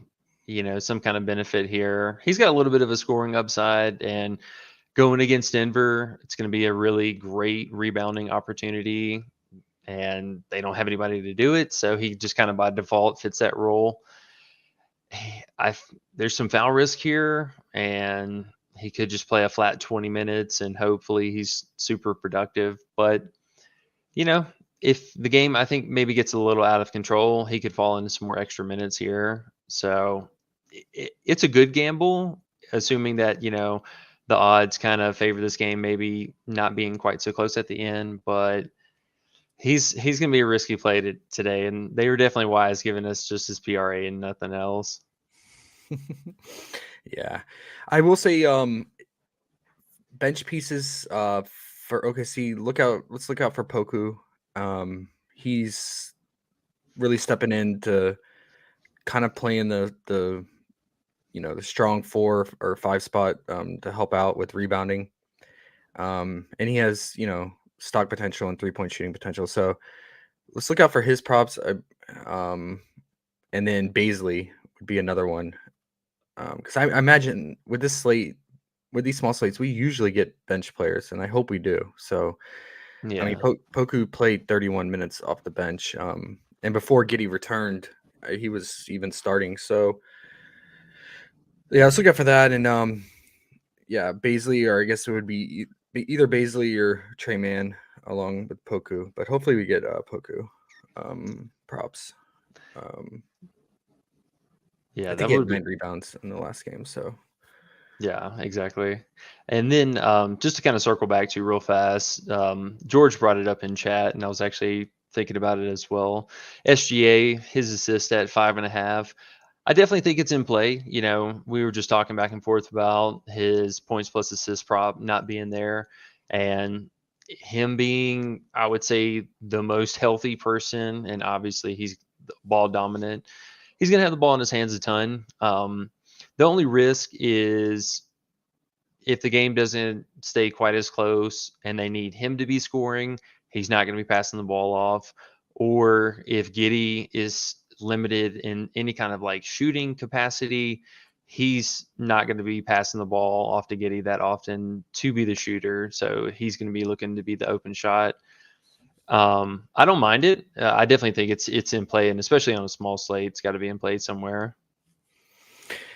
some kind of benefit here. He's got a little bit of a scoring upside, and going against Denver, it's going to be a really great rebounding opportunity, and they don't have anybody to do it, so he just kind of by default fits that role. There's some foul risk here, and he could just play a flat 20 minutes, and hopefully he's super productive. But if the game, I think, maybe gets a little out of control, he could fall into some more extra minutes here. So it's a good gamble, assuming that, the odds kind of favor this game, maybe not being quite so close at the end. But he's going to be a risky play today. And they were definitely wise giving us just his PRA and nothing else. Yeah. I will say bench pieces for OKC, let's look out for Poku. He's really stepping in to kind of playing the strong 4 or 5 spot to help out with rebounding. And he has, stock potential and 3-point shooting potential. So let's look out for his props. And then Bazley would be another one. Because I imagine with this slate, with these small slates, we usually get bench players, and I hope we do. So yeah. I mean, Poku played 31 minutes off the bench, and before Giddy returned, he was even starting. So yeah, let's look out for that. And Bazley, or I guess it would be either Bazley or Trey Mann along with Poku. But hopefully we get Poku props. Yeah, that would be 9 rebounds in the last game. So yeah, exactly. And then just to kind of circle back to real fast, George brought it up in chat, and I was actually thinking about it as well. SGA, his assist at 5.5. I definitely think it's in play. We were just talking back and forth about his points plus assist prop not being there, and him being, I would say, the most healthy person, and obviously he's ball dominant. He's going to have the ball in his hands a ton. The only risk is if the game doesn't stay quite as close and they need him to be scoring, he's not going to be passing the ball off. Or if Giddy is limited in any kind of like shooting capacity, he's not going to be passing the ball off to Giddy that often to be the shooter. So he's going to be looking to be the open shot. I don't mind it. I definitely think it's in play, and especially on a small slate, it's got to be in play somewhere.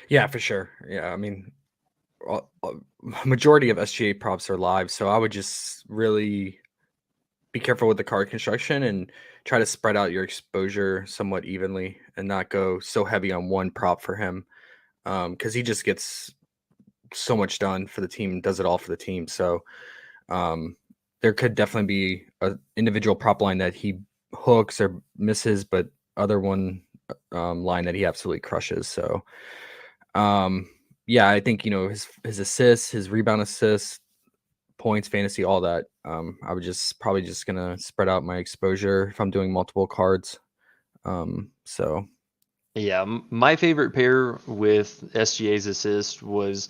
Yeah, for sure. Yeah, I mean, majority of SGA props are live, so I would just really be careful with the card construction and try to spread out your exposure somewhat evenly and not go so heavy on one prop for him, because he just gets so much done for the team, does it all for the team. So um, there could definitely be an individual prop line that he hooks or misses, but other one line that he absolutely crushes. So um, yeah, I think his assists, his rebound assists, points, fantasy, all that. I would probably just gonna spread out my exposure if I'm doing multiple cards. So Yeah, my favorite pair with SGA's assist was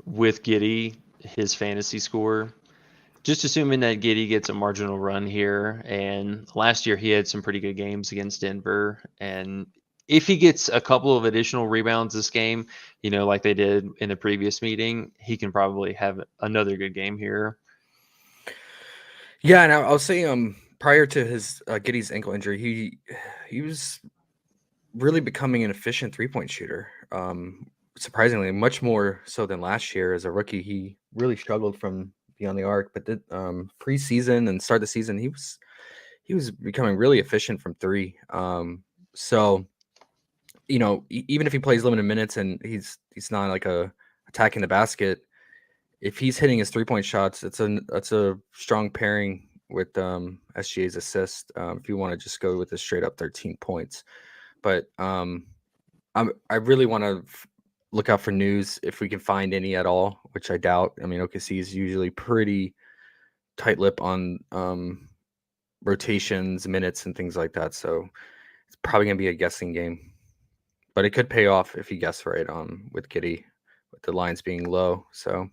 with Giddy, his fantasy score. Just assuming that Giddy gets a marginal run here, and last year he had some pretty good games against Denver, and if he gets a couple of additional rebounds this game, like they did in the previous meeting, he can probably have another good game here. yeah, and I'll say prior to his Giddy's ankle injury, he was really becoming an efficient 3-point shooter. Surprisingly, much more so than last year as a rookie. He really struggled from beyond the arc, but preseason and start the season, he was becoming really efficient from three. So even if he plays limited minutes and he's not like attacking the basket, if he's hitting his 3-point shots, that's a strong pairing with SGA's assist. If you want to just go with a straight up 13 points, but I really want to look out for news if we can find any at all, which I doubt. I mean, OKC is usually pretty tight lip on rotations, minutes, and things like that. So it's probably gonna be a guessing game, but it could pay off if you guess right with Giddy, with the lines being low. So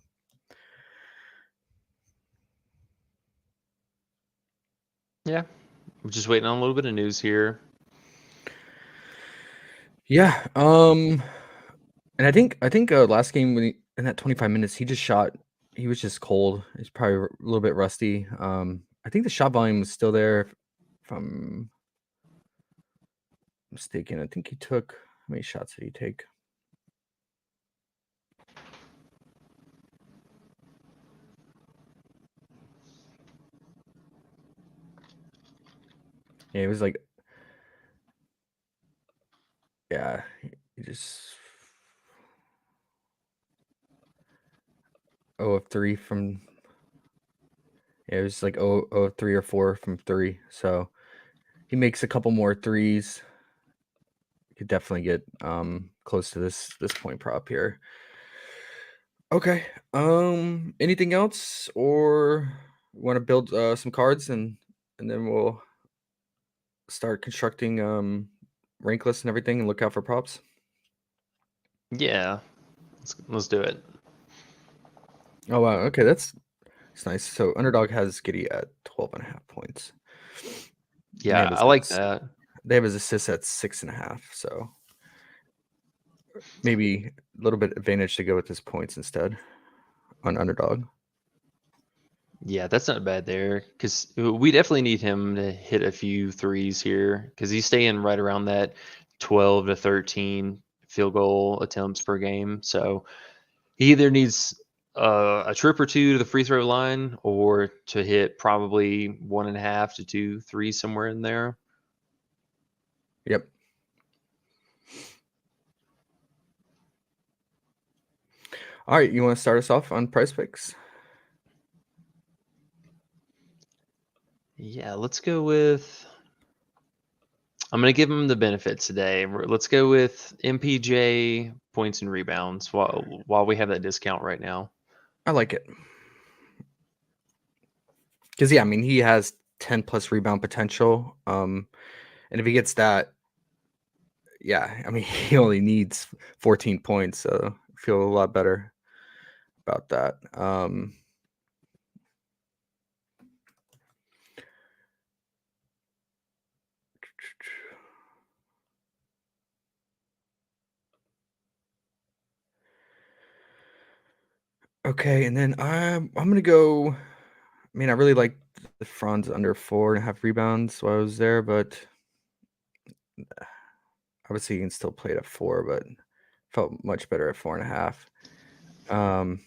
Yeah, I'm just waiting on a little bit of news here. yeah, and I think last game in that 25 minutes he just shot. He was just cold. He's probably a little bit rusty. I think the shot volume was still there. If I'm mistaken, I think he took. How many shots did he take? Yeah, it was like, yeah, he just 0 of 3 from. Yeah, it was like 0 of 3 or 4 from 3. So he makes a couple more threes. Could definitely get close to this point prop here. Okay. Anything else, or want to build some cards and then we'll start constructing rank lists and everything and look out for props? Yeah, let's do it. Oh wow. Okay, that's nice. So Underdog has Giddy at 12.5 points. Yeah, I like that. They have his assists at 6.5, so maybe a little bit advantage to go with his points instead on Underdog. Yeah, that's not bad there, because we definitely need him to hit a few threes here, because he's staying right around that 12 to 13 field goal attempts per game. So he either needs a trip or two to the free throw line, or to hit probably 1.5 to 2 threes somewhere in there. Yep. All right, you want to start us off on Prize Picks? Yeah, let's go with. I'm going to give him the benefits today. Let's go with MPJ points and rebounds while we have that discount right now. I like it. Because, yeah, I mean, he has 10 plus rebound potential. And if he gets that, yeah, I mean, he only needs 14 points. So I feel a lot better about that. Okay, and then I'm gonna go. I mean, I really like the Franz under 4.5 rebounds while I was there, but obviously you can still play it at 4. But felt much better at 4.5.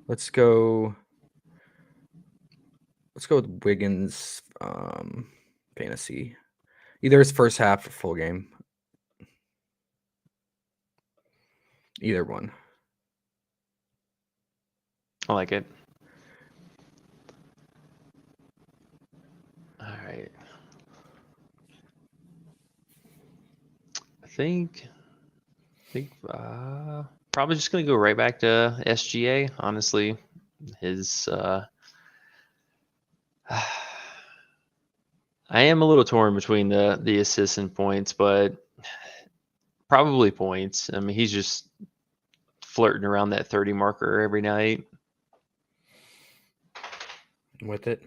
Let's go with Wiggins fantasy. Either his first half or full game. Either one. I like it. All right. I think probably just gonna go right back to SGA. Honestly, his I am a little torn between the assists and points, but probably points. I mean, he's just flirting around that 30 marker every night. With it.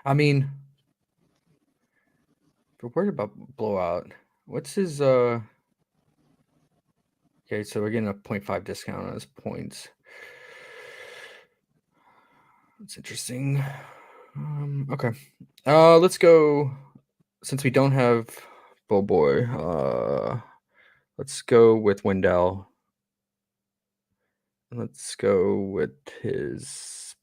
I mean, if we're worried about blowout, what's his okay, so we're getting a 0.5 discount on his points. That's interesting. Okay. Let's go, since we don't have Bull Boy, let's go with Wendell. Let's go with his,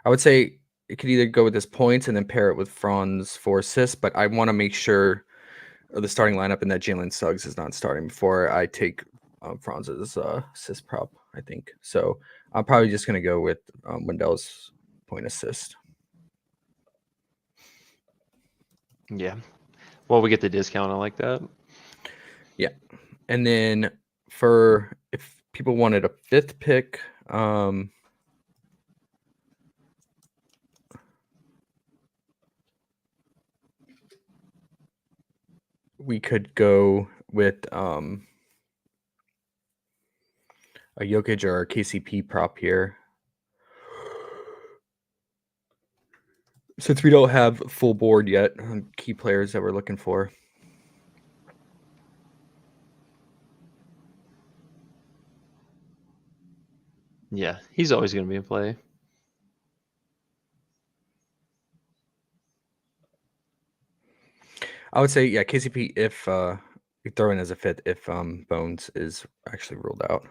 I would say it could either go with his points and then pair it with Franz for assists, but I want to make sure the starting lineup and that Jalen Suggs is not starting before I take Franz's assist prop, I think. So I'm probably just going to go with Wendell's point assist. Yeah. Well, we get the discount. I like that. Yeah. And then for if people wanted a fifth pick, we could go with a Jokic or a KCP prop here. Since we don't have full board yet on key players that we're looking for. Yeah, he's always going to be in play. I would say, yeah, KCP if you throw in as a fit if Bones is actually ruled out.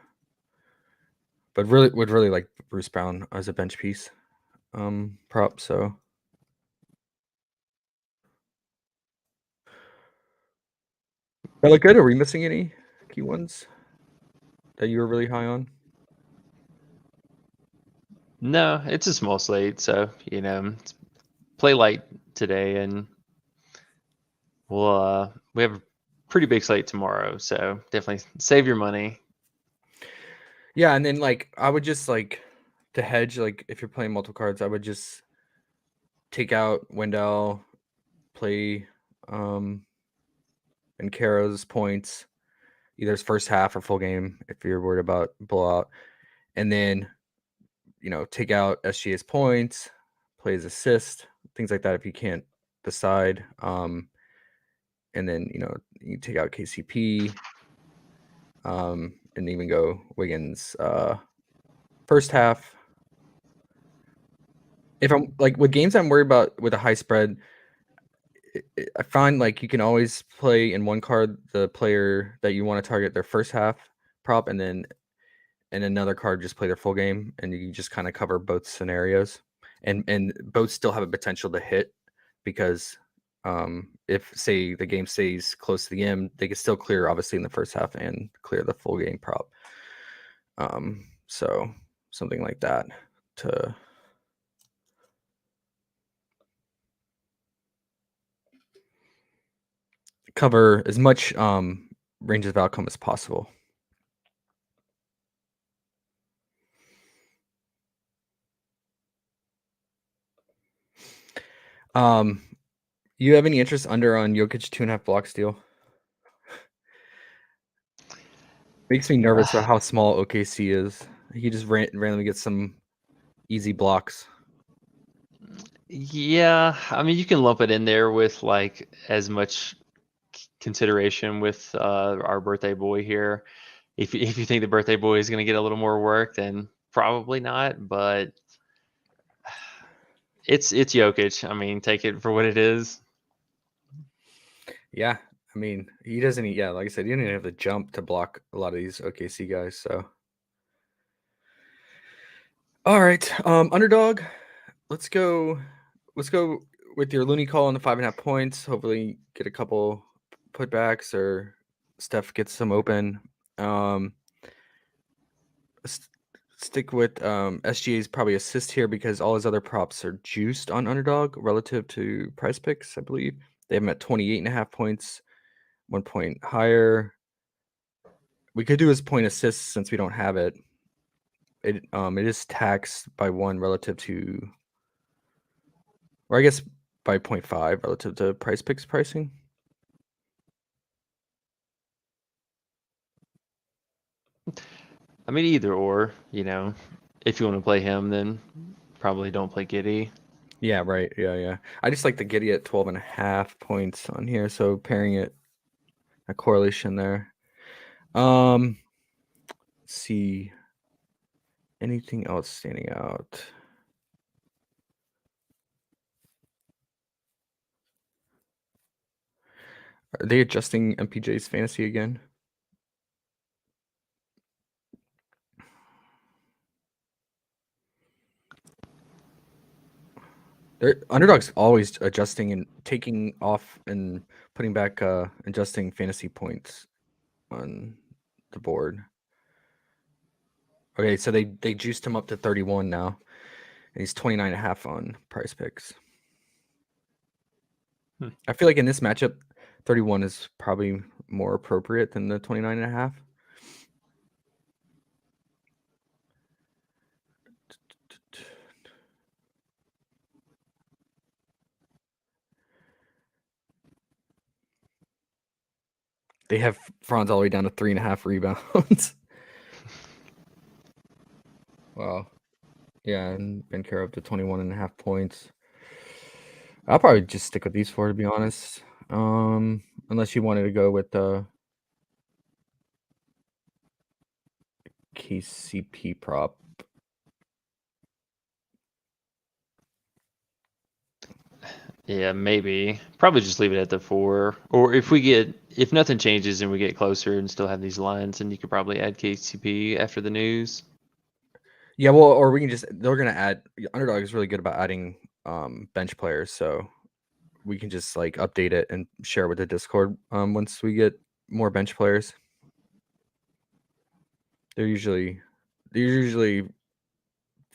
But really would really like Bruce Brown as a bench piece prop, so that look good. Are we missing any key ones that you were really high on? No, it's a small slate, so play light today, and we have a pretty big slate tomorrow, so definitely save your money. Yeah, and then like I would just like to hedge, like if you're playing multiple cards, I would just take out Wendell, play and Caro's points, either his first half or full game if you're worried about blowout, and then take out SGA's points, play his assist, things like that if you can't decide. And then you take out KCP, and even go Wiggins first half. If I'm like with games I'm worried about with a high spread, I find like you can always play in one card the player that you want to target their first half prop, and then in another card just play their full game, and you just kind of cover both scenarios, and both still have a potential to hit because if say the game stays close to the end, they can still clear obviously in the first half and clear the full game prop. So something like that to cover as much range of outcome as possible. You have any interest under on Jokic 2.5 block steal? Makes me nervous about how small OKC is. He just randomly gets some easy blocks. Yeah, I mean you can lump it in there with like as much consideration with our birthday boy here. If you think the birthday boy is going to get a little more work, then probably not. But It's Jokic. I mean, take it for what it is. Yeah, I mean, he doesn't. Yeah, like I said, he didn't even have the jump to block a lot of these OKC guys. So, all right, underdog. Let's go. Let's go with your Looney call on the 5.5 points. Hopefully, get a couple putbacks or Steph gets some open. Stick with SGA's probably assist here because all his other props are juiced on underdog relative to price picks, I believe. They have him at 28.5 points, 1 point higher. We could do his point assist since we don't have it. It is taxed by 1 relative to, or I guess by 0.5 relative to price picks pricing. I mean, either or. If you want to play him, then probably don't play Giddy. Yeah, right. Yeah. I just like the Giddy at 12.5 points on here, so pairing it, a correlation there. Let's see. Anything else standing out? Are they adjusting MPJ's fantasy again? Underdog's always adjusting and taking off and putting back adjusting fantasy points on the board. Okay, so they juiced him up to 31 now. And he's 29.5 on price picks. I feel like in this matchup, 31 is probably more appropriate than the 29.5. They have Franz all the way down to 3.5 rebounds. Wow. Yeah, and Bencaro up to 21.5 points. I'll probably just stick with these 4 to be honest. Unless you wanted to go with the KCP prop. Yeah, maybe. Probably just leave it at the 4. Or if nothing changes and we get closer and still have these lines, then you could probably add KCP after the news. Yeah, well, or we can they're gonna add. Underdog is really good about adding bench players, so we can just like update it and share with the Discord once we get more bench players. They're usually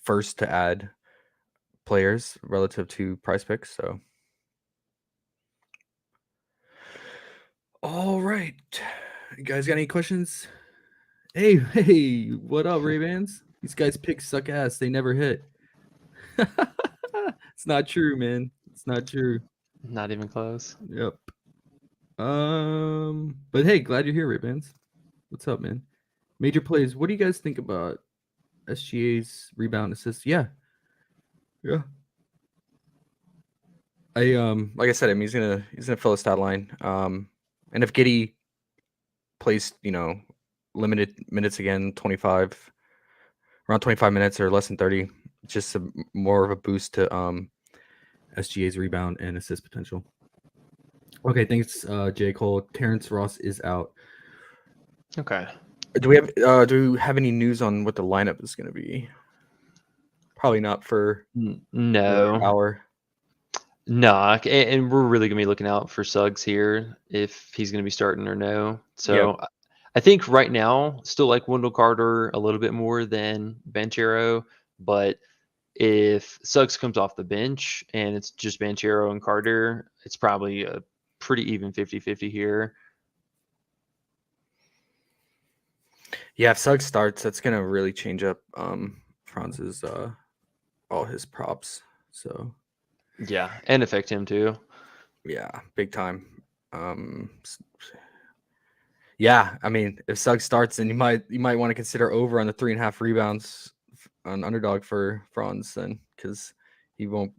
first to add players relative to price picks, so. All right. You guys got any questions? Hey, what up, Ray-Bans? These guys' picks suck ass. They never hit. It's not true, man. It's not true. Not even close. Yep. But hey, glad you're here, Ray-Bans. What's up, man? Major plays. What do you guys think about SGA's rebound assist? Yeah. Like I said, I mean, he's gonna fill a stat line. And if Giddy plays, limited minutes again, around 25 minutes or less than 30, just more of a boost to SGA's rebound and assist potential. Okay, thanks, J. Cole. Terrence Ross is out. Okay. Do we have any news on what the lineup is going to be? Probably not for No. another hour. Nah, and we're really gonna be looking out for Suggs here if he's gonna be starting or no. So I think right now, still like Wendell Carter a little bit more than Banchero, but if Suggs comes off the bench and it's just Banchero and Carter, it's probably a pretty even 50-50 here. Yeah, if Suggs starts, that's gonna really change up Franz's all his props. So yeah, and affect him too. Yeah, big time. Yeah, I mean, if Suggs starts, then you might want to consider over on the 3.5 rebounds on underdog for Franz then, because he won't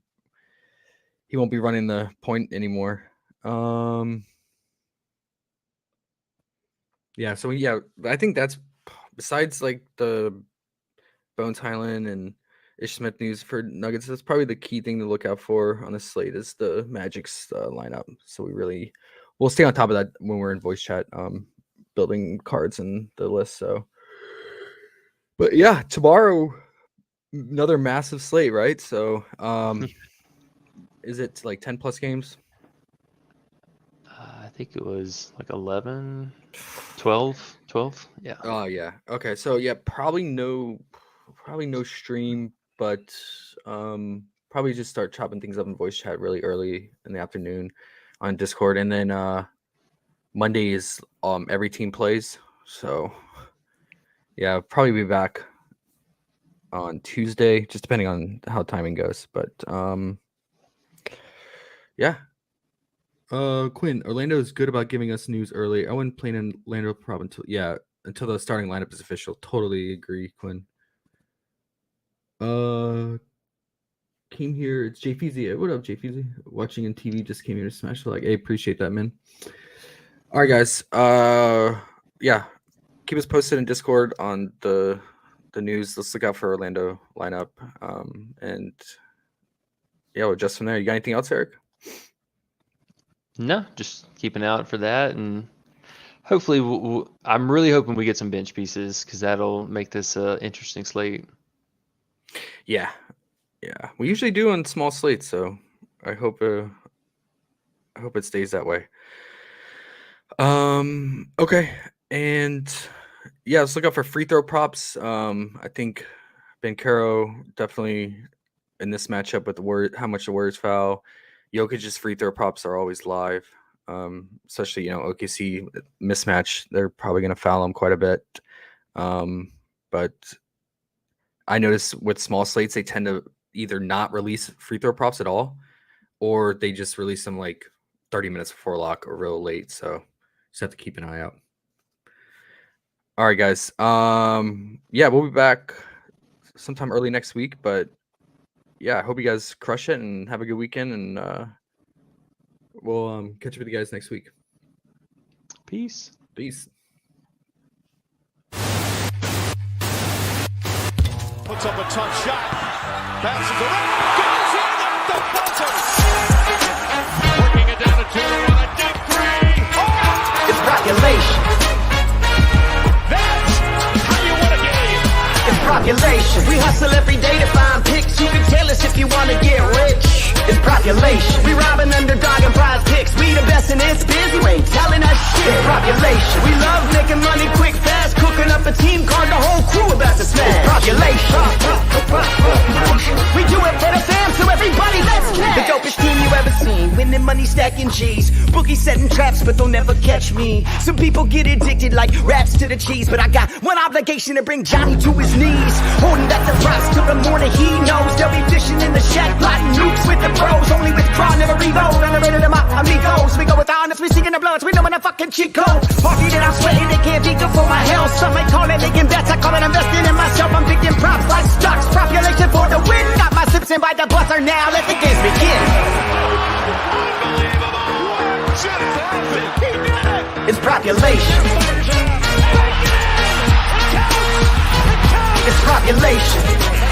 be running the point anymore. Yeah, so I think that's besides like the Bones Highland and Ish Smith news for Nuggets. That's probably the key thing to look out for on the slate is the Magic's lineup. So we'll stay on top of that when we're in voice chat, building cards and the list. So, but yeah, tomorrow another massive slate, right? So, is it like 10 plus games? I think it was like 11, 12. Yeah. Oh yeah. Okay. So yeah, probably no stream, but probably just start chopping things up in voice chat really early in the afternoon on Discord, and then Monday is every team plays. So yeah, I'll probably be back on Tuesday, just depending on how timing goes. But yeah. Quinn, Orlando is good about giving us news early. I wouldn't play in Orlando Prop until the starting lineup is official. Totally agree, Quinn. Came here. It's JFeezy. What up, JFeezy? Watching on TV, just came here to smash the like. Hey, appreciate that, man. All right, guys. Yeah, keep us posted in Discord on the news. Let's look out for Orlando lineup. And yeah, we'll adjust from there. You got anything else, Eric? No, just keeping out for that, and hopefully, I'm really hoping we get some bench pieces because that'll make this interesting slate. Yeah, we usually do on small slates, so I hope it stays that way. Okay, and yeah, let's look out for free throw props. I think Banchero definitely in this matchup with how much the Warriors foul. Jokic's free throw props are always live, especially OKC mismatch. They're probably going to foul him quite a bit, but I notice with small slates they tend to either not release free throw props at all, or they just release them like 30 minutes before lock or real late. So just have to keep an eye out. All right, guys. Yeah, we'll be back sometime early next week, but yeah, I hope you guys crush it and have a good weekend, and we'll catch up with you guys next week. Peace. Peace. Puts up a tough shot. Bounces around. Goes in at the buzzer. Working it down to 2 on a deep three. Oh! It's population. That's how you win a game. It's population. We hustle every day to find picks. You can tell us if you want to get rich. It's population. We robbing underdog and prize picks. We the best in this biz. You ain't telling us shit. It's population. We love making money quick, fast. Cooking up a team card. The whole crew about to smash. It's population. We do it for the fam, so everybody let's catch. The dopest team you ever seen. Winning money, stacking G's. Boogie setting traps, but they'll never catch me. Some people get addicted like raps to the cheese, but I got one obligation to bring Johnny to his knees. Holding back the props till the morning he knows. They'll be fishing in the shack, plotting nukes with the pros. Only with crowd, never reload. Underrated them out, amigos. We go with honest, we seeking the bloods. We know when the fucking cheat code. Party that I'm sweating, they can't be good for my health. Some may call it making bets, I call it investing in myself. I'm picking props like stocks, population for the win. Got my sips in by the buzzer now, let the games begin. It's population. It's population.